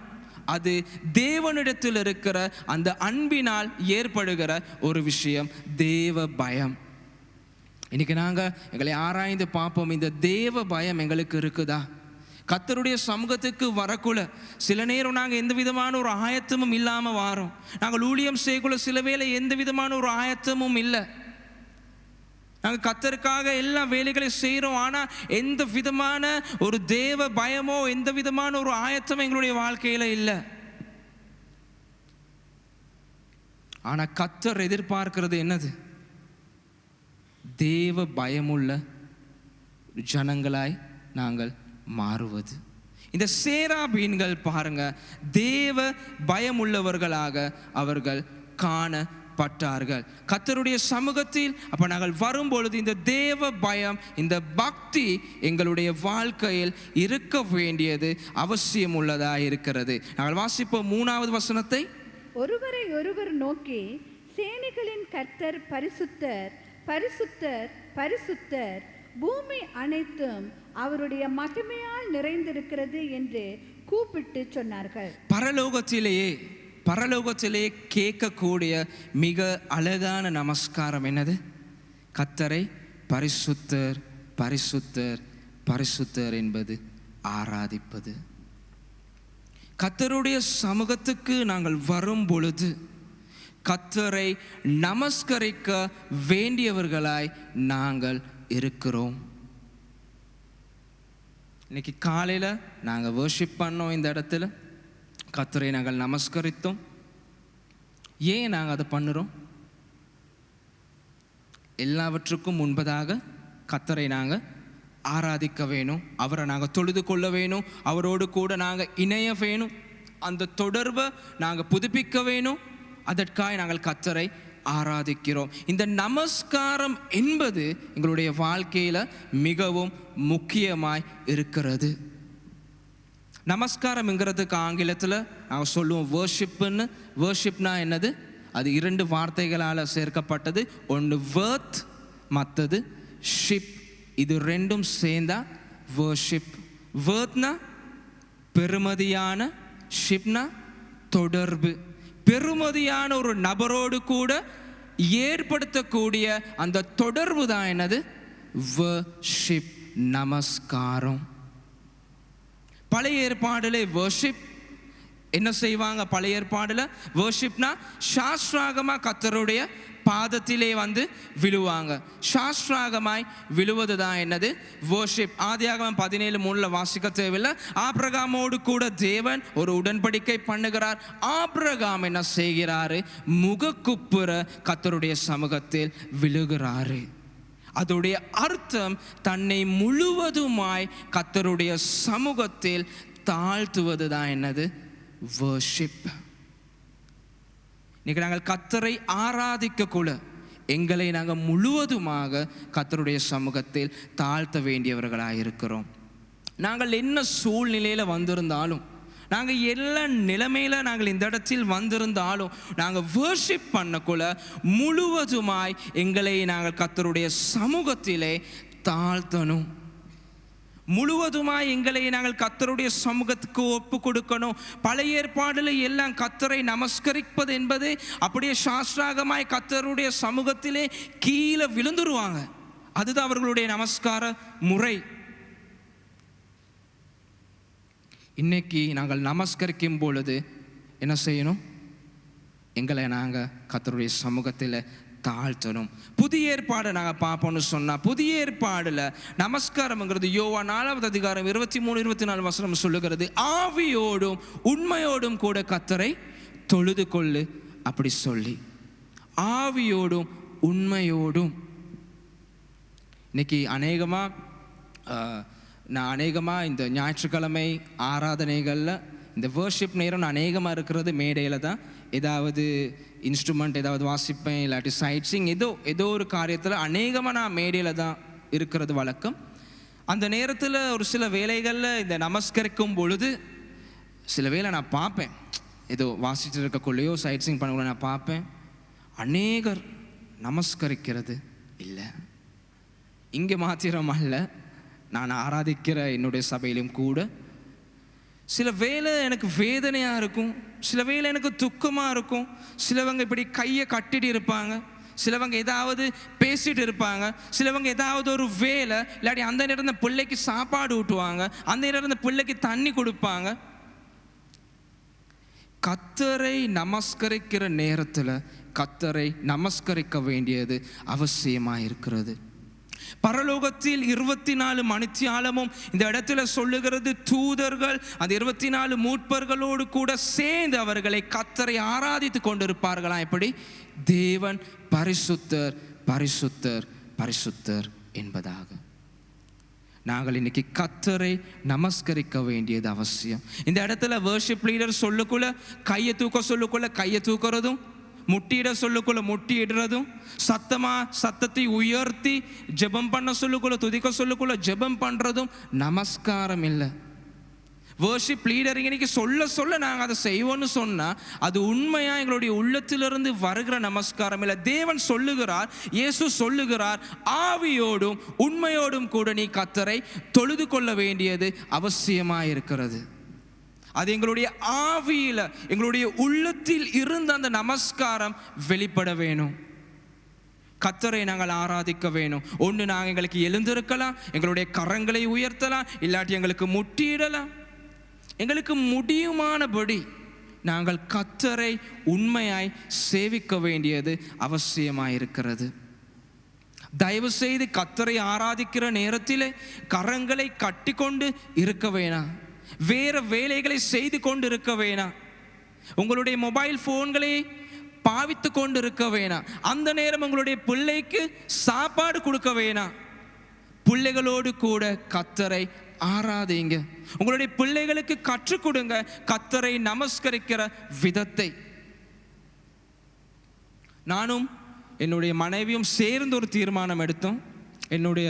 Speaker 4: அது தேவனிடத்தில் இருக்கிற அந்த அன்பினால் ஏற்படுகிற ஒரு விஷயம் தேவ பயம். இன்னைக்கு நாங்கள் எங்களை ஆராய்ந்து பார்ப்போம், இந்த தேவ பயம் எங்களுக்கு இருக்குதா? கர்த்தருடைய சமூகத்துக்கு வரக்குள்ள சில நேரம் நாங்கள் எந்த விதமான ஒரு ஆயத்தமும் இல்லாமல் வாரோம். நாங்கள் ஊழியம் செய்யக்குள்ள சில வேளை எந்த விதமான ஒரு ஆயத்தமும் இல்லை. நாங்கள் கர்த்தருக்காக எல்லா வேலைகளையும் செய்கிறோம், ஆனால் எந்த விதமான ஒரு தேவ பயமோ எந்த விதமான ஒரு ஆயத்தமும் எங்களுடைய வாழ்க்கையில் இல்லை. ஆனால் கர்த்தர் எதிர்பார்க்கிறது என்னது? தேவ பயமுள்ள ஜனங்களாய் நாங்கள் மாறுவது. இந்த சேராபீன்கள் பாருங்க, தேவ பயமுள்ளவர்களாக அவர்கள் காணப்பட்டார்கள் கர்த்தருடைய சமூகத்தில். அப்ப நாங்கள் வரும்பொழுது இந்த தேவ பயம், இந்த பக்தி எங்களுடைய வாழ்க்கையில் இருக்க வேண்டியது அவசியம் உள்ளதாக இருக்கிறது. நாங்கள் வாசிப்போம் 3வது வசனத்தை.
Speaker 5: ஒருவரை ஒருவர் நோக்கி, சேனைகளின் கர்த்தர் பரிசுத்தர், பரிசுத்தர், பரிசுத்தர், பூமி அனைத்தும் அவருடைய மகிமையால் நிறைந்திருக்கிறது என்று கூப்பிட்டு சொன்னார்கள். பரலோகத்திலேயே கேட்கக்கூடிய மிக அழகான நமஸ்காரம் என்னது? கர்த்தரை பரிசுத்தர், பரிசுத்தர், பரிசுத்தர் என்பது ஆராதிப்பது. கர்த்தருடைய சமூகத்துக்கு நாங்கள் வரும் பொழுது கர்த்தரை நமஸ்கரிக்க வேண்டியவர்களாய் நாங்கள் இருக்கிறோம். இன்னைக்கு காலையில் நாங்கள் வர்ஷிப் பண்ணோம், இந்த இடத்துல கர்த்தரை நாங்கள் நமஸ்கரித்தோம். ஏன் நாங்கள் அதை பண்ணுறோம்? எல்லாவற்றுக்கும் முன்பதாக கர்த்தரை நாங்கள் ஆராதிக்க வேணும், அவரை நாங்கள் தொழுது கொள்ள வேணும், அவரோடு கூட நாங்கள் இணைய வேணும், அந்த தொடர்பை நாங்கள் புதுப்பிக்க வேணும். அதற்காக நாங்கள் கர்த்தரை ஆராதிக்கிறோம். இந்த நமஸ்காரம் என்பது எங்களுடைய வாழ்க்கையில் மிகவும் முக்கியமாய் இருக்கிறது. நமஸ்காரம்ங்கிறதுக்கு ஆங்கிலத்தில் நாங்கள் சொல்லுவோம் வர்ஷிப்னு. வர்ஷிப்னா என்னது? அது 2 வார்த்தைகளால் சேர்க்கப்பட்டது. ஒன்று வர்த், மற்றது ஷிப். இது 2ம் சேர்ந்தா வர்ஷிப். வர்த்னா பெருமதியான, ஷிப்னா தொடர்பு. பெருமதியான ஒரு நபரோடு கூட ஏற்படுத்தக்கூடிய அந்த தொடர்பு தான் என்னது? வர்ஷிப், நமஸ்காரம். பழைய ஏற்பாடுல வர்ஷிப் என்ன செய்வாங்க? பழைய ஏற்பாடுல வர்ஷிப்னா சாஸ்திராகமா கர்த்தருடைய பாதத்திலே வந்து விழுவாங்க. சாஸ்திராகமாய் விழுவது தான் என்னது? வர்ஷிப். ஆதியாகமம் 17:3 வாசிக்க தேவையில்லை. ஆபிரகாமோடு கூட தேவன் ஒரு உடன்படிக்கை பண்ணுகிறார். ஆபிரகாம் என்ன செய்கிறாரு? முகக்குப்புற கர்த்தருடைய சமூகத்தில் விழுகிறாரு. அதோடைய அர்த்தம் தன்னை முழுவதுமாய் கர்த்தருடைய சமூகத்தில் தாழ்த்துவது தான் என்னது? வர்ஷிப். இன்னைக்கு நாங்கள் கர்த்தரை ஆராதிக்கக்குள்ள எங்களை நாங்கள் முழுவதுமாக கர்த்தருடைய சமூகத்தில் தாழ்த்த வேண்டியவர்களாக இருக்கிறோம். நாங்கள் என்ன சூழ்நிலையில் வந்திருந்தாலும், நாங்கள் எல்லா நிலைமையில நாங்கள் இந்த இடத்தில் வந்திருந்தாலும் நாங்கள் வர்ஷிப் பண்ணக்குள்ள முழுவதுமாய் எங்களை நாங்கள் கர்த்தருடைய சமூகத்திலே தாழ்த்தணும். முழுவதுமாய் எங்களை நாங்கள் கர்த்தருடைய சமூகத்துக்கு ஒப்பு கொடுக்கணும். பழைய ஏற்பாடுல எல்லாம் கர்த்தரை நமஸ்கரிப்பது என்பது அப்படியே சாஸ்திராகமாய் கர்த்தருடைய சமூகத்திலே கீழே விழுந்துருவாங்க. அதுதான் அவர்களுடைய நமஸ்கார முறை. இன்னைக்கு நாங்கள் நமஸ்கரிக்கும் பொழுது என்ன செய்யணும்? எங்களை நாங்கள் கர்த்தருடைய சமூகத்தில் தாழ்த்தணும். புதிய ஏற்பாடை நாங்கள் பார்ப்போம்னு சொன்னால், புதிய ஏற்பாடில் நமஸ்காரம்ங்கிறது யோவான் 4வது அதிகாரம் 23-24 வசனம் சொல்லுகிறது, ஆவியோடும் உண்மையோடும் கூட கர்த்தரை தொழுது கொள்ளு அப்படி சொல்லி. ஆவியோடும் உண்மையோடும். இன்னைக்கு நான் அநேகமாக இந்த ஞாயிற்றுக்கிழமை ஆராதனைகளில் இந்த வர்ஷிப் நேரம் அநேகமாக இருக்கிறது மேடையில் தான். ஏதாவது இன்ஸ்ட்ருமெண்ட் ஏதாவது வாசிப்பேன், இல்லாட்டி சைட்ஸிங் ஏதோ ஒரு காரியத்தில் அநேகமாக நான் மேடையில் தான் இருக்கிறது வழக்கம். அந்த நேரத்தில் ஒரு சில வேலைகளில் இந்த நமஸ்கரிக்கும் பொழுது சில வேளை நான் பார்ப்பேன், ஏதோ வாசிட்டு இருக்கக்குள்ளேயோ சைட்ஸிங் பண்ணக்குள்ள நான் பார்ப்பேன், அநேகர் நமஸ்கரிக்கிறது இல்லை. இங்கே மாத்திரம் அல்ல, நான் ஆராதிக்கிற என்னுடைய சபையிலும் கூட சில வேளை எனக்கு வேதனையாக இருக்கும், சில வேளை எனக்கு துக்கமாக இருக்கும். சிலவங்க இப்படி கையை கட்டிட்டு இருப்பாங்க, சிலவங்க ஏதாவது பேசிட்டு இருப்பாங்க, சிலவங்க ஏதாவது ஒரு வேலை இல்லாட்டி அந்த நேரம் பிள்ளைக்கு சாப்பாடு ஊட்டுவாங்க, அந்த நேரம் பிள்ளைக்கு தண்ணி கொடுப்பாங்க. கர்த்தரை நமஸ்கரிக்கிற நேரத்தில் கர்த்தரை நமஸ்கரிக்க வேண்டியது அவசியமாக இருக்கிறது. பரலோகத்தில் 24 மணித்தியாலமும் இந்த இடத்துல சொல்லுகிறது, தூதர்கள் அந்த 24 மூப்பர்களோடு கூட சேர்ந்து அவர்களை கர்த்தரை ஆராதித்து கொண்டிருப்பார்களாம். எப்படி? தேவன் பரிசுத்தர் பரிசுத்தர் பரிசுத்தர் என்பதாக. நாங்கள் இன்னைக்கு கர்த்தரை நமஸ்கரிக்க வேண்டியது அவசியம். இந்த இடத்துல வர்ஷிப் லீடர் சொல்லுக்குள்ள கையை தூக்க சொல்லுக்குள்ள கையை தூக்குறதும், முட்டியிட சொல்லுக்குள்ள முட்டியிடுறதும், சத்தத்தை உயர்த்தி ஜெபம் பண்ண சொல்லுக்குள்ள துதிக்க சொல்லுக்குள்ள ஜெபம் பண்றதும் நமஸ்காரம் இல்லை. வர்ஷிப் லீடர் இன்னைக்கு சொல்ல நாங்கள் அதை செய்வோம்னு சொன்னால் அது உண்மையா எங்களுடைய உள்ளத்திலிருந்து வருகிற நமஸ்காரம் இல்லை. தேவன் சொல்லுகிறார், இயேசு சொல்லுகிறார், ஆவியோடும் உண்மையோடும் கூட நீ கர்த்தரை தொழுது கொள்ள வேண்டியது அவசியமாக இருக்கிறது. அது எங்களுடைய ஆவியில் எங்களுடைய உள்ளத்தில் இருந்த அந்த நமஸ்காரம் வெளிப்பட வேணும். கர்த்தரை நாங்கள் ஆராதிக்க வேணும். ஒன்று நாங்கள் எங்களுக்கு எழுந்திருக்கலாம், எங்களுடைய கரங்களை உயர்த்தலாம், இல்லாட்டி எங்களுக்கு முட்டியிடலாம். எங்களுக்கு முடியுமானபடி நாங்கள் கர்த்தரை உண்மையாய் சேவிக்க வேண்டியது அவசியமாக இருக்கிறது. தயவு செய்து கர்த்தரை ஆராதிக்கிற நேரத்தில் கரங்களை கட்டி கொண்டு இருக்க வேணாம், வேற வேலைகளை செய்து கொண்டு இருக்க வேணாம், உங்களுடைய மொபைல் போன்களை பாவித்து கொண்டு இருக்க வேணாம், அந்த நேரம் உங்களுடைய பிள்ளைக்கு சாப்பாடு கொடுக்க வேணாம். பிள்ளைகளோடு கூட கர்த்தரை ஆராதிங்க. உங்களுடைய பிள்ளைகளுக்கு கற்றுக் கொடுங்க கர்த்தரை நமஸ்கரிக்கிற விதத்தை. நானும் என்னுடைய மனைவியும் சேர்ந்து ஒரு தீர்மானம் எடுத்தோம். என்னுடைய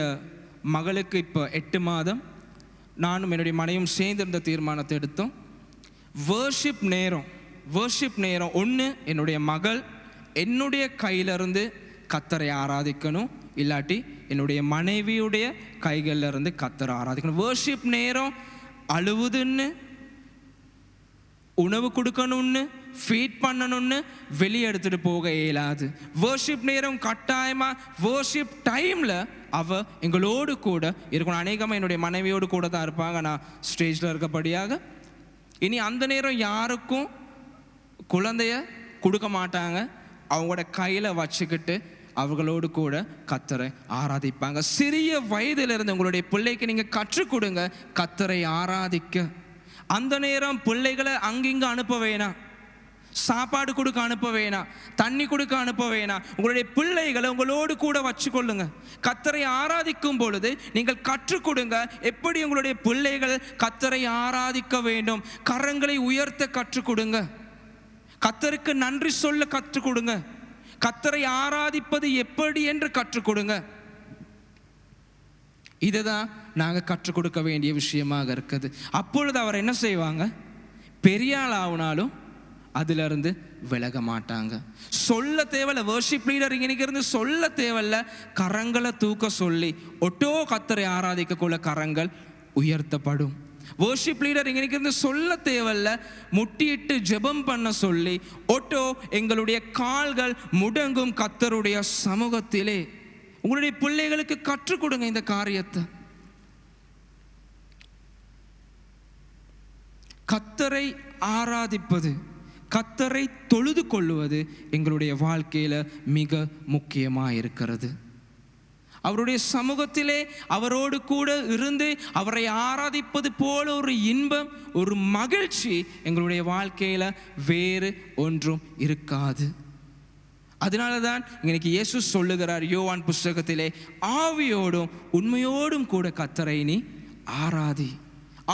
Speaker 5: மகளுக்கு இப்போ 8 மாதம். நானும் என்னுடைய மனைவியும் சேர்ந்து இருந்த தீர்மானத்தை எடுத்தோம். வர்ஷிப் நேரம் ஒன்று என்னுடைய மகள் என்னுடைய கையிலிருந்து கர்த்தரை ஆராதிக்கணும், இல்லாட்டி என்னுடைய மனைவியுடைய கைகளில் இருந்து கர்த்தரை ஆராதிக்கணும். வர்ஷிப் நேரம் அழுவுதுன்னு, உணவு கொடுக்கணும்னு, ஃபீட் பண்ணணும்னு வெளியே எடுத்துகிட்டு போக இயலாது. வர்ஷிப் நேரம் கட்டாயமாக வர்ஷிப் டைமில் அவள் எங்களோடு கூட இருக்கணும். அநேகமாக என்னுடைய மனைவியோடு கூட தான் இருப்பாங்க, நான் ஸ்டேஜில் இருக்கப்படியாக. இனி அந்த நேரம் யாருக்கும் குழந்தைய கொடுக்க மாட்டாங்க, அவங்களோட கையில் வச்சுக்கிட்டு அவர்களோடு கூட கர்த்தரை ஆராதிப்பாங்க. சிறிய வயதிலிருந்து உங்களுடைய பிள்ளைக்கு நீங்கள் கற்றுக் கொடுங்க கர்த்தரை ஆராதிக்க. அந்த நேரம் பிள்ளைகளை அங்கிங்க அனுப்ப வேணாம், சாப்பாடு கொடுக்க அனுப்ப வேணாம், தண்ணி கொடுக்க அனுப்ப வேணாம். உங்களுடைய பிள்ளைகளை உங்களோடு கூட வச்சுக்கொள்ளுங்க. கர்த்தரை ஆராதிக்கும் பொழுது நீங்கள் கற்றுக் கொடுங்க எப்படி உங்களுடைய பிள்ளைகள் கர்த்தரை ஆராதிக்க வேண்டும். கரங்களை உயர்த்த கற்றுக் கொடுங்க, கர்த்தருக்கு நன்றி சொல்ல கற்றுக் கொடுங்க, கர்த்தரை ஆராதிப்பது எப்படி என்று கற்றுக் கொடுங்க. இதுதான் நாங்கள் கற்றுக் கொடுக்க வேண்டிய விஷயமாக இருக்குது. அப்பொழுது அவர் என்ன செய்வாங்க? பெரிய ஆள் ஆகுனாலும் அதிலிருந்து விலக மாட்டாங்க. சொல்ல தேவையில்ல, வர்ஷிப் லீடர் இருந்து சொல்ல தேவையில்ல, கரங்களை தூக்க சொல்லி ஒட்டோ கர்த்தரை ஆராதிக்கக்குள்ள கரங்கள் உயர்த்தப்படும். வர்ஷிப் லீடர் இருந்து சொல்ல தேவையில்ல, முட்டியிட்டு ஜெபம் பண்ண சொல்லி ஒட்டோ எங்களுடைய கால்கள் முடங்கும் கர்த்தருடைய சமூகத்திலே. உங்களுடைய பிள்ளைகளுக்கு கற்றுக் கொடுங்க இந்த காரியத்தை. கர்த்தரை ஆராதிப்பது, கர்த்தரை தொழுது கொள்ளுவது எங்களுடைய வாழ்க்கையில மிக முக்கியமாக இருக்கிறது. அவருடைய சமூகத்திலே அவரோடு கூட இருந்து அவரை ஆராதிப்பது போல ஒரு இன்பம், ஒரு மகிழ்ச்சி எங்களுடைய வாழ்க்கையில வேறு ஒன்றும் இருக்காது. அதனால தான் இன்னைக்கு இயேசு சொல்லுகிறார் யோவான் புஸ்தகத்திலே, ஆவியோடும் உண்மையோடும் கூட கர்த்தரை நீ ஆராதி,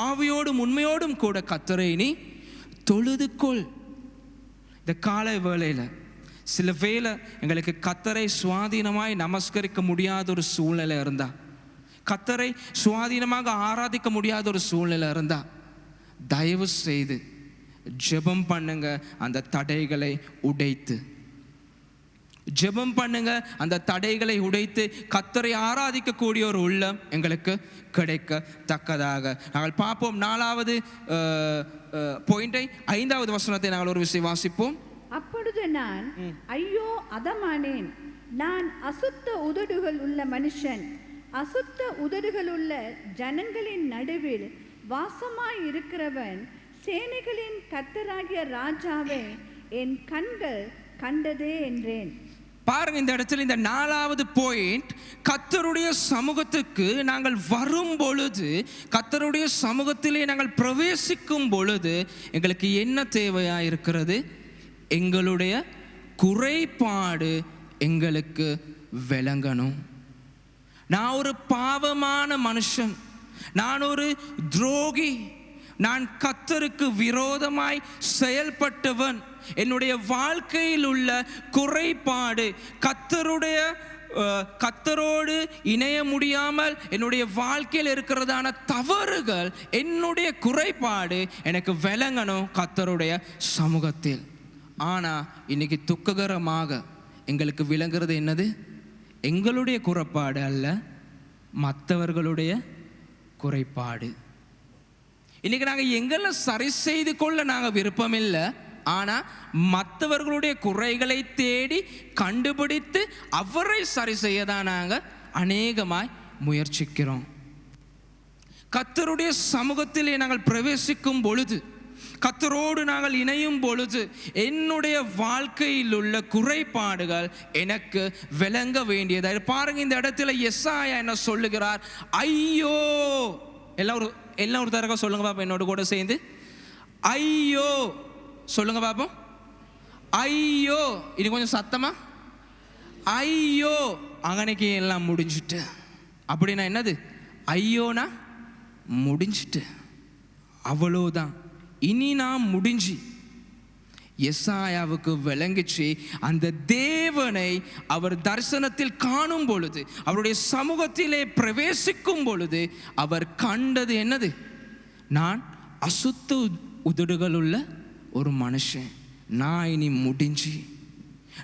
Speaker 5: ஆவியோடும் உண்மையோடும் கூட கர்த்தரை நீ தொழுது கொள். இந்த காலை வேளையில் சில வேளை எங்களுக்கு கர்த்தரை சுவாதீனமாய் நமஸ்கரிக்க முடியாத ஒரு சூழ்நிலை இருந்தா, கர்த்தரை சுவாதீனமாக ஆராதிக்க முடியாத ஒரு சூழ்நிலை இருந்தா, தயவு செய்து ஜெபம் பண்ணுங்க. அந்த தடைகளை உடைத்து ஜெபம் பண்ணுங்க. அந்த தடைகளை உடைத்து கர்த்தரை ஆராதிக்கக்கூடிய ஒரு உள்ளம் எங்களுக்கு கிடைக்கத்தக்கதாக நாங்கள் பார்ப்போம். 4வது பாயிண்டை 5வது வசனத்தை நாங்கள் ஒரு விஷயம் வாசிப்போம்.
Speaker 6: அப்பொழுது நான் ஐயோ அதமானேன், நான் அசுத்த உதடுகள் உள்ள மனுஷன், அசுத்த உதடுகள் உள்ள ஜனங்களின் நடுவில் வாசமாய் இருக்கிறவன், சேனைகளின் கர்த்தராகிய ராஜாவே என் கண்கள் கண்டதே என்றேன்.
Speaker 5: பாருங்க, இந்த இடத்துல இந்த 4வது பாயிண்ட், கர்த்தருடைய சமூகத்துக்கு நாங்கள் வரும் பொழுது, கர்த்தருடைய சமூகத்திலே நாங்கள் பிரவேசிக்கும் பொழுது எங்களுக்கு என்ன தேவையா இருக்கிறது? எங்களுடைய குறைபாடு எங்களுக்கு விளங்கணும். நான் ஒரு பாவமான மனுஷன், நான் ஒரு துரோகி, நான் கர்த்தருக்கு விரோதமாய் செயல்பட்டவன், என்னுடைய வாழ்க்கையில் உள்ள குறைபாடு, கர்த்தரோடு இணைய முடியாமல் என்னுடைய வாழ்க்கையில் இருக்கிறதான தவறுகள், என்னுடைய குறைபாடு எனக்கு விளங்கணும் கர்த்தருடைய சமூகத்தில். ஆனால் இன்னைக்கு துக்ககரமாக எங்களுக்கு விளங்குறது என்னது? எங்களுடைய குறைபாடு அல்ல, மற்றவர்களுடைய குறைபாடு. இன்னைக்கு நாங்கள் எங்களை சரி செய்து கொள்ள நாங்கள் விருப்பம் இல்லை, ஆனால் மற்றவர்களுடைய குறைகளை தேடி கண்டுபிடித்து அவரை சரி செய்ய தான் நாங்கள் அநேகமாய் முயற்சிக்கிறோம். கர்த்தருடைய சமூகத்திலே நாங்கள் பிரவேசிக்கும் பொழுது, கர்த்தரோடு நாங்கள் இணையும் பொழுது, என்னுடைய வாழ்க்கையில் உள்ள குறைபாடுகள் எனக்கு விளங்க வேண்டியது. பாருங்க, இந்த இடத்துல எசாயா என்ன சொல்லுகிறார்? ஐயோ! எல்லாம் ஒரு தடவை சொல்லுங்க பாப்பா, என்னோட கூட சேர்ந்து ஐயோ சொல்லுங்க பாப்போம். ஐயோ! இது கொஞ்சம் சத்தமா. ஐயோ! அங்கனைக்கு எல்லாம் முடிஞ்சிட்டு. அப்படின்னா என்னது? ஐயோனா முடிஞ்சிட்டு, அவ்வளோதான், இனி நான் முடிஞ்சு. எசாயாவுக்கு விளங்கிச்சு, அந்த தேவனை அவர் தரிசனத்தில் காணும் பொழுது, அவருடைய சமூகத்திலே பிரவேசிக்கும் பொழுது அவர் கண்டது என்னது? நான் அசுத்த உதடுகள் உள்ள ஒரு மனுஷன், நான் இனி முடிஞ்சு,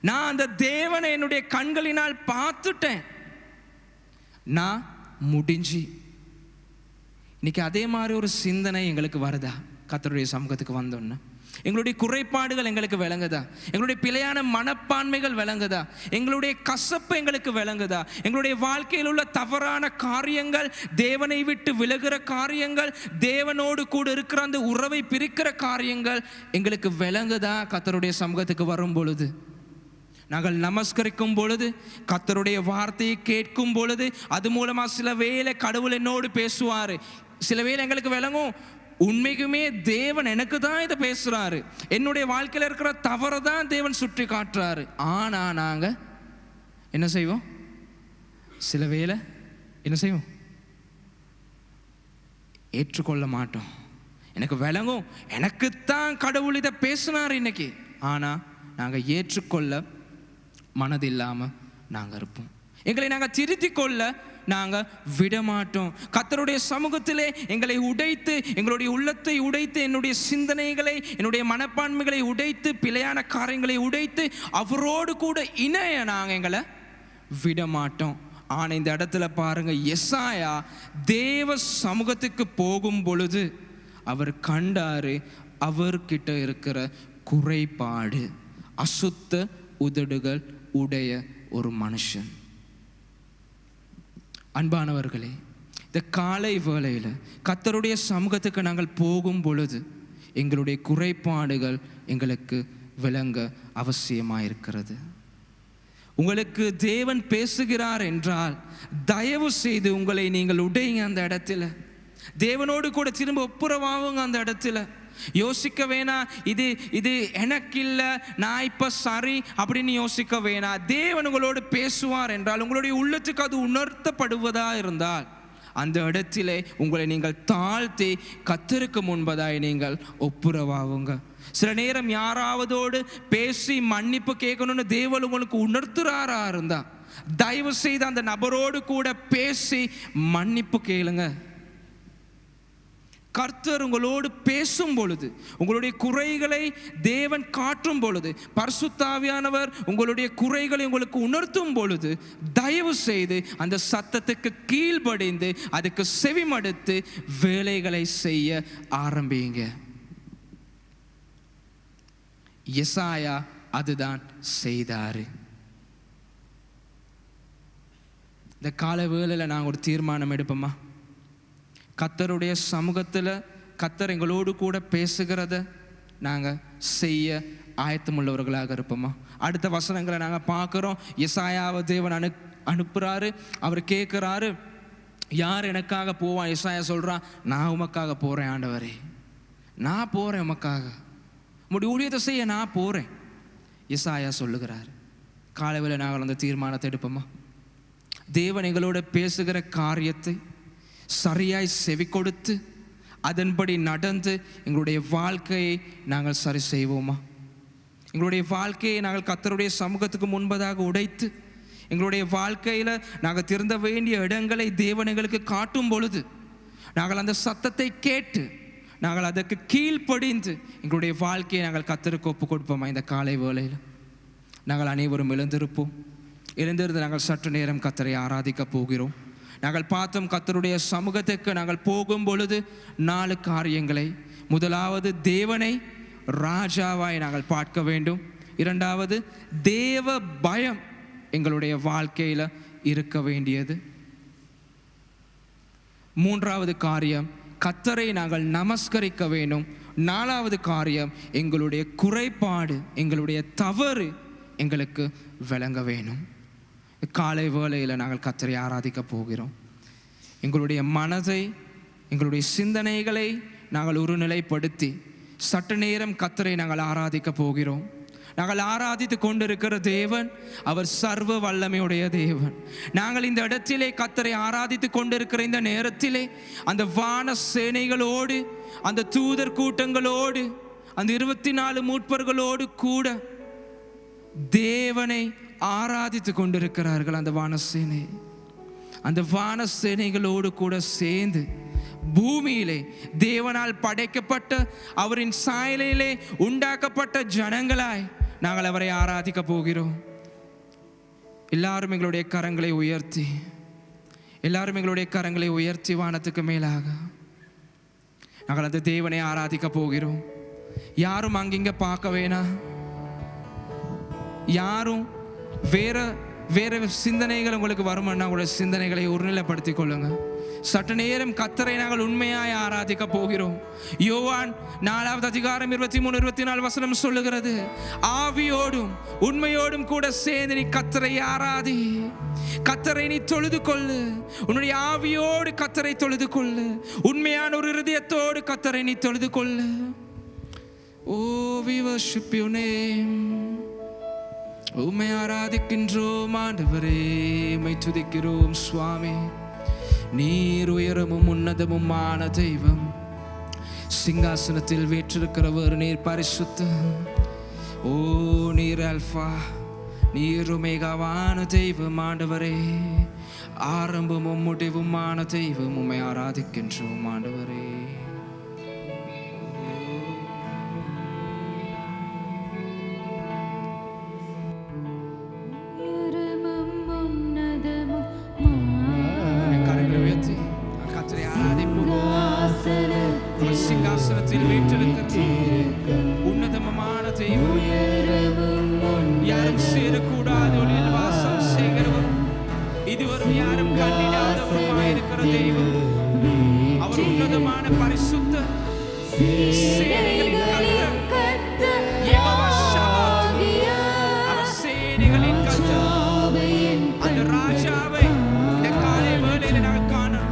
Speaker 5: நான் அந்த தேவனை என்னுடைய கண்களினால் பார்த்துட்டேன், நான் முடிஞ்சு. இன்னைக்கு அதே மாதிரி ஒரு சிந்தனை எங்களுக்கு வருதா? கர்த்தருடைய சமூகத்துக்கு வந்தோன்னா எங்களுடைய குறைபாடுகள் எங்களுக்கு விளங்குதா? எங்களுடைய பிழையான மனப்பான்மைகள் விளங்குதா? எங்களுடைய கசப்பு எங்களுக்கு விளங்குதா? எங்களுடைய வாழ்க்கையில் உள்ள தவறான காரியங்கள், தேவனை விட்டு விலகுற காரியங்கள், தேவனோடு கூட இருக்கிற அந்த உறவை பிரிக்கிற காரியங்கள் எங்களுக்கு விளங்குதா? கர்த்தருடைய சமூகத்துக்கு வரும் பொழுது, நாங்கள் நமஸ்கரிக்கும் பொழுது, கர்த்தருடைய வார்த்தையை கேட்கும் பொழுது, அது மூலமா சில வேளை கடவுள் என்னோடு பேசுவார். சில வேளை எங்களுக்கு விளங்கும், உண்மைக்குமே தேவன் எனக்கு தான் இதை பேசுறாரு, என்னுடைய வாழ்க்கையில் இருக்கிற தவறை தான் தேவன் சுற்றி காட்டுறாரு. ஆனா நாங்க என்ன செய்வோம்? சில வேளை என்ன செய்வோம்? ஏற்றுக்கொள்ள மாட்டோம். எனக்கு விளங்கும், எனக்குத்தான் கடவுள் இதை பேசினார் இன்னைக்கு, ஆனா நாங்க ஏற்றுக்கொள்ள மனதில்லாம நாங்க இருப்போம். எங்களை நாங்க திருத்திக் கொள்ள நாங்கள் விடமாட்டோம். கர்த்தருடைய சமூகத்திலே எங்களை உடைத்து, எங்களுடைய உள்ளத்தை உடைத்து, என்னுடைய சிந்தனைகளை, என்னுடைய மனப்பான்மைகளை உடைத்து, பிழையான காரியங்களை உடைத்து, அவரோடு கூட இணைய நாங்கள் எங்களை விடமாட்டோம். ஆனால் இந்த இடத்துல பாருங்க, எசாயா தேவ சமூகத்துக்கு போகும் பொழுது அவர் கண்டாரு அவர்கிட்ட இருக்கிற குறைபாடு, அசுத்த உதடுகள் உடைய ஒரு மனுஷன். அன்பானவர்களே, இந்த காலை வேளையில் கர்த்தருடைய சமூகத்துக்கு நாங்கள் போகும் பொழுது எங்களுடைய குறைபாடுகள் எங்களுக்கு விளங்க அவசியமாயிருக்கிறது. உங்களுக்கு தேவன் பேசுகிறார் என்றால் தயவு செய்து உங்களை நீங்கள் உடைங்க. அந்த இடத்துல தேவனோடு கூட திரும்ப ஒப்புரவாகுங்க. அந்த இடத்துல யோசிக்க வேணாம், இது இது எனக்கு இல்லை, நான் இப்போ சரி அப்படின்னு யோசிக்க வேணாம். தேவன் உங்களோடு பேசுவார் என்றால், உங்களுடைய உள்ளத்துக்கு அது உணர்த்தப்படுவதா இருந்தால், அந்த இடத்திலே உங்களை நீங்கள் தாழ்த்தி கர்த்தருக்கு முன்பதாய் நீங்கள் ஒப்புரவாகுங்க. சில நேரம் யாராவதோடு பேசி மன்னிப்பு கேட்கணும்னு தேவன் உங்களுக்கு உணர்த்துறாரா இருந்தா, தயவு செய்து அந்த நபரோடு கூட பேசி மன்னிப்பு கேளுங்க. கர்த்தர் உங்களோடு பேசும் பொழுது, உங்களுடைய குறைகளை தேவன் காட்டும் பொழுது, பரிசுத்த ஆவியானவர் உங்களுடைய குறைகளை உங்களுக்கு உணர்த்தும் பொழுது, தயவு செய்து அந்த சத்தத்துக்கு கீழ்ப்படிந்து அதுக்கு செவிமடுத்து வேலைகளை செய்ய ஆரம்பிங்க. எசாயா அதுதான் செய்தாரு. இந்த கால வேளையில் நாங்கள் ஒரு தீர்மானம் எடுப்போமா? கர்த்தருடைய சமூகத்தில் கர்த்தர் எங்களோடு கூட பேசுகிறத நாங்கள் செய்ய ஆயத்தமுள்ளவர்களாக இருப்போமா? அடுத்த வசனங்களை நாங்கள் பார்க்குறோம். எசாயாவை தேவன் அனுப்புகிறாரு. அவர் கேட்குறாரு, யார் எனக்காக போவான்? எசாயா சொல்கிறான், நான் உமக்காக போகிறேன் ஆண்டவரே, நான் போகிறேன் உமக்காக, உம்முடைய ஊழியத்தை செய்ய நான் போகிறேன். எசாயா சொல்லுகிறார். காலையில் நாங்கள் அந்த தீர்மானத்தை எடுப்போமா? தேவன் எங்களோட பேசுகிற காரியத்தை சரியாய் செவி கொடுத்து அதன்படி நடந்து எங்களுடைய வாழ்க்கையை நாங்கள் சரி செய்வோமா? எங்களுடைய வாழ்க்கையை நாங்கள் கர்த்தருடைய சமூகத்துக்கு முன்பதாக உடைத்து, எங்களுடைய வாழ்க்கையில் நாங்கள் திருந்த வேண்டிய இடங்களை தேவன் எங்களுக்கு காட்டும் பொழுது நாங்கள் அந்த சத்தத்தை கேட்டு நாங்கள் அதற்கு கீழ்ப்படிந்து எங்களுடைய வாழ்க்கையை நாங்கள் கர்த்தருக்கு ஒப்பு கொடுப்போமா? இந்த காலை வேளையில் நாங்கள் அனைவரும் எழுந்திருந்து நாங்கள் சற்று நேரம் கர்த்தரை ஆராதிக்க போகிறோம். நாங்கள் பார்த்தோம், கர்த்தருடைய சமூகத்துக்கு நாங்கள் போகும் பொழுது 4 காரியங்களை. முதலாவது, தேவனை ராஜாவாய் நாங்கள் பார்க்க வேண்டும். இரண்டாவது, தேவ பயம் எங்களுடைய வாழ்க்கையில் இருக்க வேண்டியது. மூன்றாவது காரியம், கர்த்தரை நாங்கள் நமஸ்கரிக்க வேண்டும். நாலாவது காரியம், எங்களுடைய குறைபாடு, எங்களுடைய தவறு எங்களுக்கு விளங்க வேணும். காலை வேளையில் நாங்கள் கர்த்தரை ஆராதிக்க போகிறோம். எங்களுடைய மனதை, எங்களுடைய சிந்தனைகளை நாங்கள் ஒருநிலைப்படுத்தி சற்று நேரம் கர்த்தரை நாங்கள் ஆராதிக்க போகிறோம். நாங்கள் ஆராதித்து கொண்டிருக்கிற தேவன் அவர் சர்வ வல்லமையுடைய தேவன். நாங்கள் இந்த இடத்திலே கர்த்தரை ஆராதித்து கொண்டிருக்கிற இந்த நேரத்திலே அந்த வான சேனைகளோடு, அந்த தூதர் கூட்டங்களோடு, அந்த 24 மூப்பர்களோடு கூட தேவனை ஆராதித்து கொண்டிருக்கிறார்கள். அந்த வானசேனை, அந்த வானசேனைகளோடு கூட சேர்ந்து பூமியிலே தேவனால் படைக்கப்பட்ட, அவரின் சாயலிலே உண்டாக்கப்பட்ட ஜனங்களாய் நாங்கள் அவரை ஆராதிக்க போகிறோம். எல்லாரும் எங்களுடைய கரங்களை உயர்த்தி வானத்துக்கு மேலாக நாங்கள் அந்த தேவனை ஆராதிக்க போகிறோம். யாரும் அங்கிங்க பார்க்க வேணாம். யாரும் வேற சிந்தனைகள் உங்களுக்கு வருமானா உங்களுடைய சிந்தனைகளை ஒருநிலைப்படுத்திக் கொள்ளுங்க. சற்று நேரம் கர்த்தரை நாங்கள் உண்மையாய் ஆராதிக்க போகிறோம். யோவான் 4வது அதிகாரம் 23-24 வசனம் சொல்லுகிறது, ஆவியோடும் உண்மையோடும் கூட சேர்ந்து நீ கர்த்தரை ஆராதி, கர்த்தரை நீ தொழுது கொள்ளு. உன்னுடைய ஆவியோடு கர்த்தரை தொழுது கொள்ளு, உண்மையான ஒரு இருதயத்தோடு கர்த்தரை நீ தொழுது கொள்ளு. Oh, we worship your name. உம்மை ஆராதிக்கின்றோம் ஆண்டவரே, உம்மை துதிக்கிறோம் சுவாமி. நீர் உயரமும் உன்னதமுமான தெய்வம், சிங்காசனத்தில் வீற்றிருக்கிறவர் நீர் பரிசுத்த. ஓ, நீர் அல்பா, நீருமேகாவான தெய்வம் ஆண்டவரே, ஆரம்பமும் முடிவுமான தெய்வம், உம்மை ஆராதிக்கின்றோம் ஆண்டவரே. கரங்களை உயர்த்தி கர்த்தரை ஆராதிப்போம். அவர் சிங்காசனத்தில் வீற்றிருக்கிற உன்னதமான தெய்வம், யாரும் சேரக்கூடாத ஒளியில் வாசம் செய்கிறவர், இதுவரை யாரும் கண்டிடாதவருமாயிருக்கிற தெய்வம். அவர் உன்னதமான பரிசுத்த சேனைகளின் கர்த்தர், யெகோவா ஷாபாத். அவர் சேனைகளின் கர்த்தர். அந்த ராஜாவை இந்த காலை வேளையில நாங்கள் காணோம்.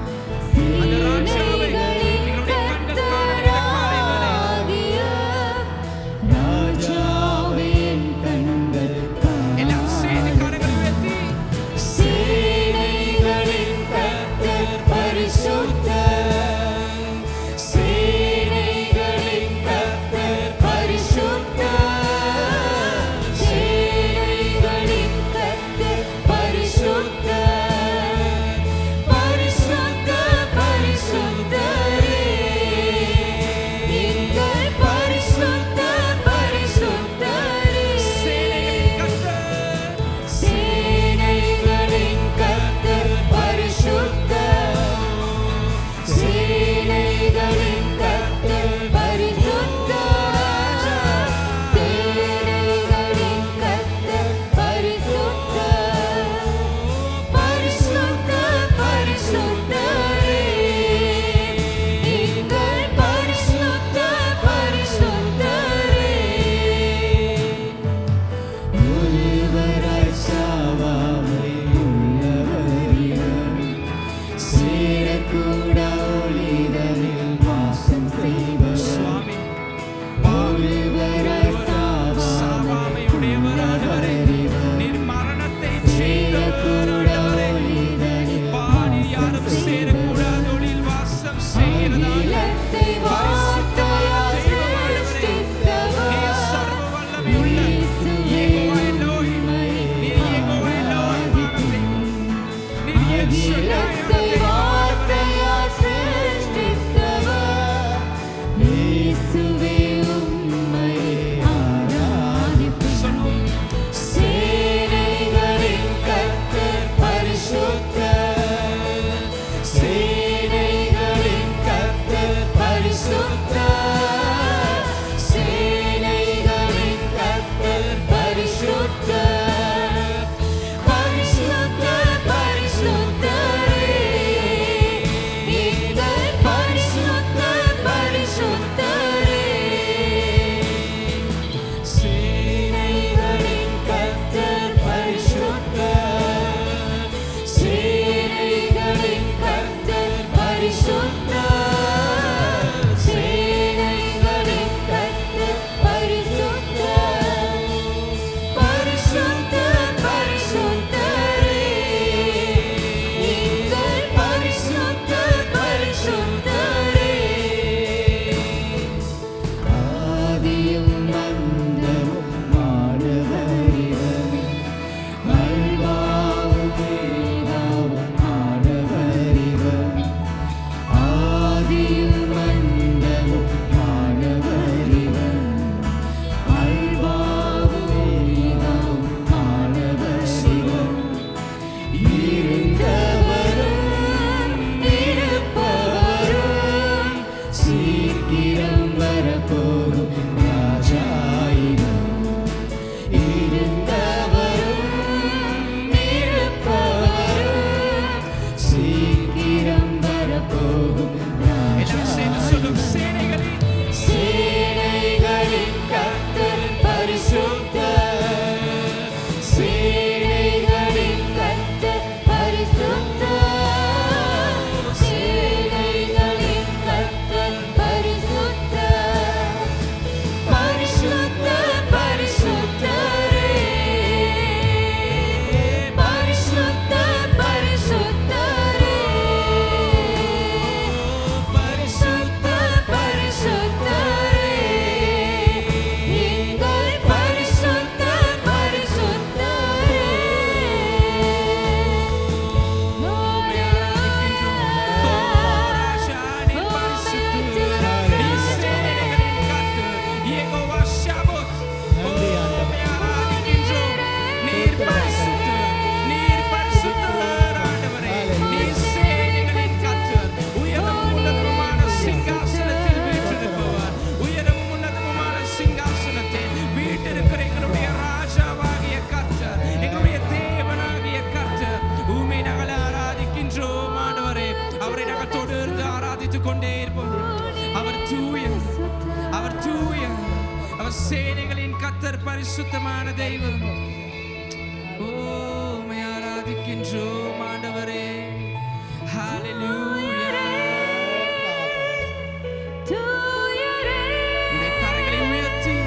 Speaker 5: அந்த ராஜாவை எங்களுடைய கண்கள் காண இந்த காலை வேளை எல்லாம் சேர்ந்து கரங்களை உயர்த்தி சேனைகளின் கர்த்தர் பரிசுத்தர், சேனைகளின் கர்த்தர் பரிசுத்தர், சேனைகளின் கர்த்தர் பரிசுத்தர், பரிசுத்தர் பரிசுத்தரே, எங்கள் பரிசுத்தர் பரிசுத்தரே. சேனைகளின் கர்த்தர், சேனைகளின் கர்த்தர் பரிசுத்தர், சேனைகளின் கர்த்தர் பரிசுத்தர், சேனைகளின் கர்த்தர் பரிசுத்தர், பரிசுத்தர் பரிசுத்தரே, எங்கள் பரிசுத்தர் பரிசுத்தரே. ஒருவராய் சாவாமை உள்ளவரிடம் சேரக்கூடா ஒளிதனில் வாசம் செய்வர் சுவாமி. ஒருவராய் சாவாமை உடையவரானவரே, நீர் மரணத்தை ஜெயித்தவரானவரே, பாடி யாரும் சேரக்கூடாத ஒளியில் வாசம் செய்கிறதான சேனைகளின் கர்த்தர் பரிசுத்தர், சேனைகளின் கர்த்தர் பரிசுத்தர், சேனைகளின் கர்த்தர் பரிசுத்தர், பரிசுத்தர் பரிசுத்தரே, எங்கள் பரிசுத்தர் பரிசுத்தரே. சேனைகளின் கர்த்தர் பரிசுத்தர், சேனைகளின் கர்த்தர் பரிசுத்தர், சேனைகளின் கர்த்தர் பரிசுத்தர், பரிசுத்தர் பரிசுத்தரே, எங்கள் பரிசுத்தர் பரிசுத்தரே. ஆதியும் அந்தமும் ஆனவரிடம், அல்பாவும் வேதாவும் ஆனவரிடம், ஆராதித்துக் கொண்டே இருப்போம். அவர் தூய, அவர் தூய, அவர் சேனைகளின் கர்த்தர், பரிசுத்தமான தெய்வம். ஓ, உம்மை ஆராதிக்கின்றோம் ஆண்டவரே. ஹalleluya. உம்முடைய கரங்களை உயர்த்தி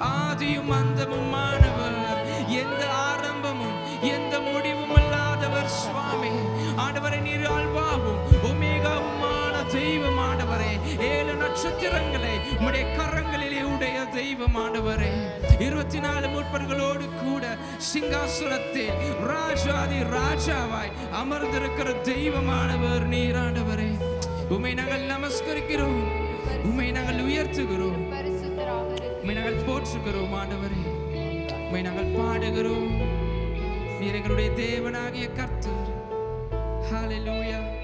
Speaker 5: ஆதியும் அந்தமுமானவர், எந்த ஆரம்பமும் எந்த முடிவும் இல்லாதவர் சுவாமி. ஆண்டவரே, நீர் அல்பாவும் ஒமேகாவுமான தெய்வம் ஆண்டவரே. 7 நட்சத்திரங்களை உம்முடைய கரங்களிலே உடைய தெய்வம் ஆண்டவரே. 24 முற்பர்களோடு கூட சிங்காசனத்தில் ராஜாதி ராஜாவாய் அமர்ந்திருக்கிற தெய்வமானவர் நீர் ஆண்டவரே. உம்மை நாங்கள் நமஸ்கரிக்கிறோம், உம்மை நாங்கள் உயர்த்துகிறோம், உம்மை நாங்கள் போற்றுகிறோம் ஆண்டவரே. உம்மை நாங்கள் பாடுகிறோம். நீர் எங்களுடைய தேவனாகிய கர்த்தர். ஹalleluya.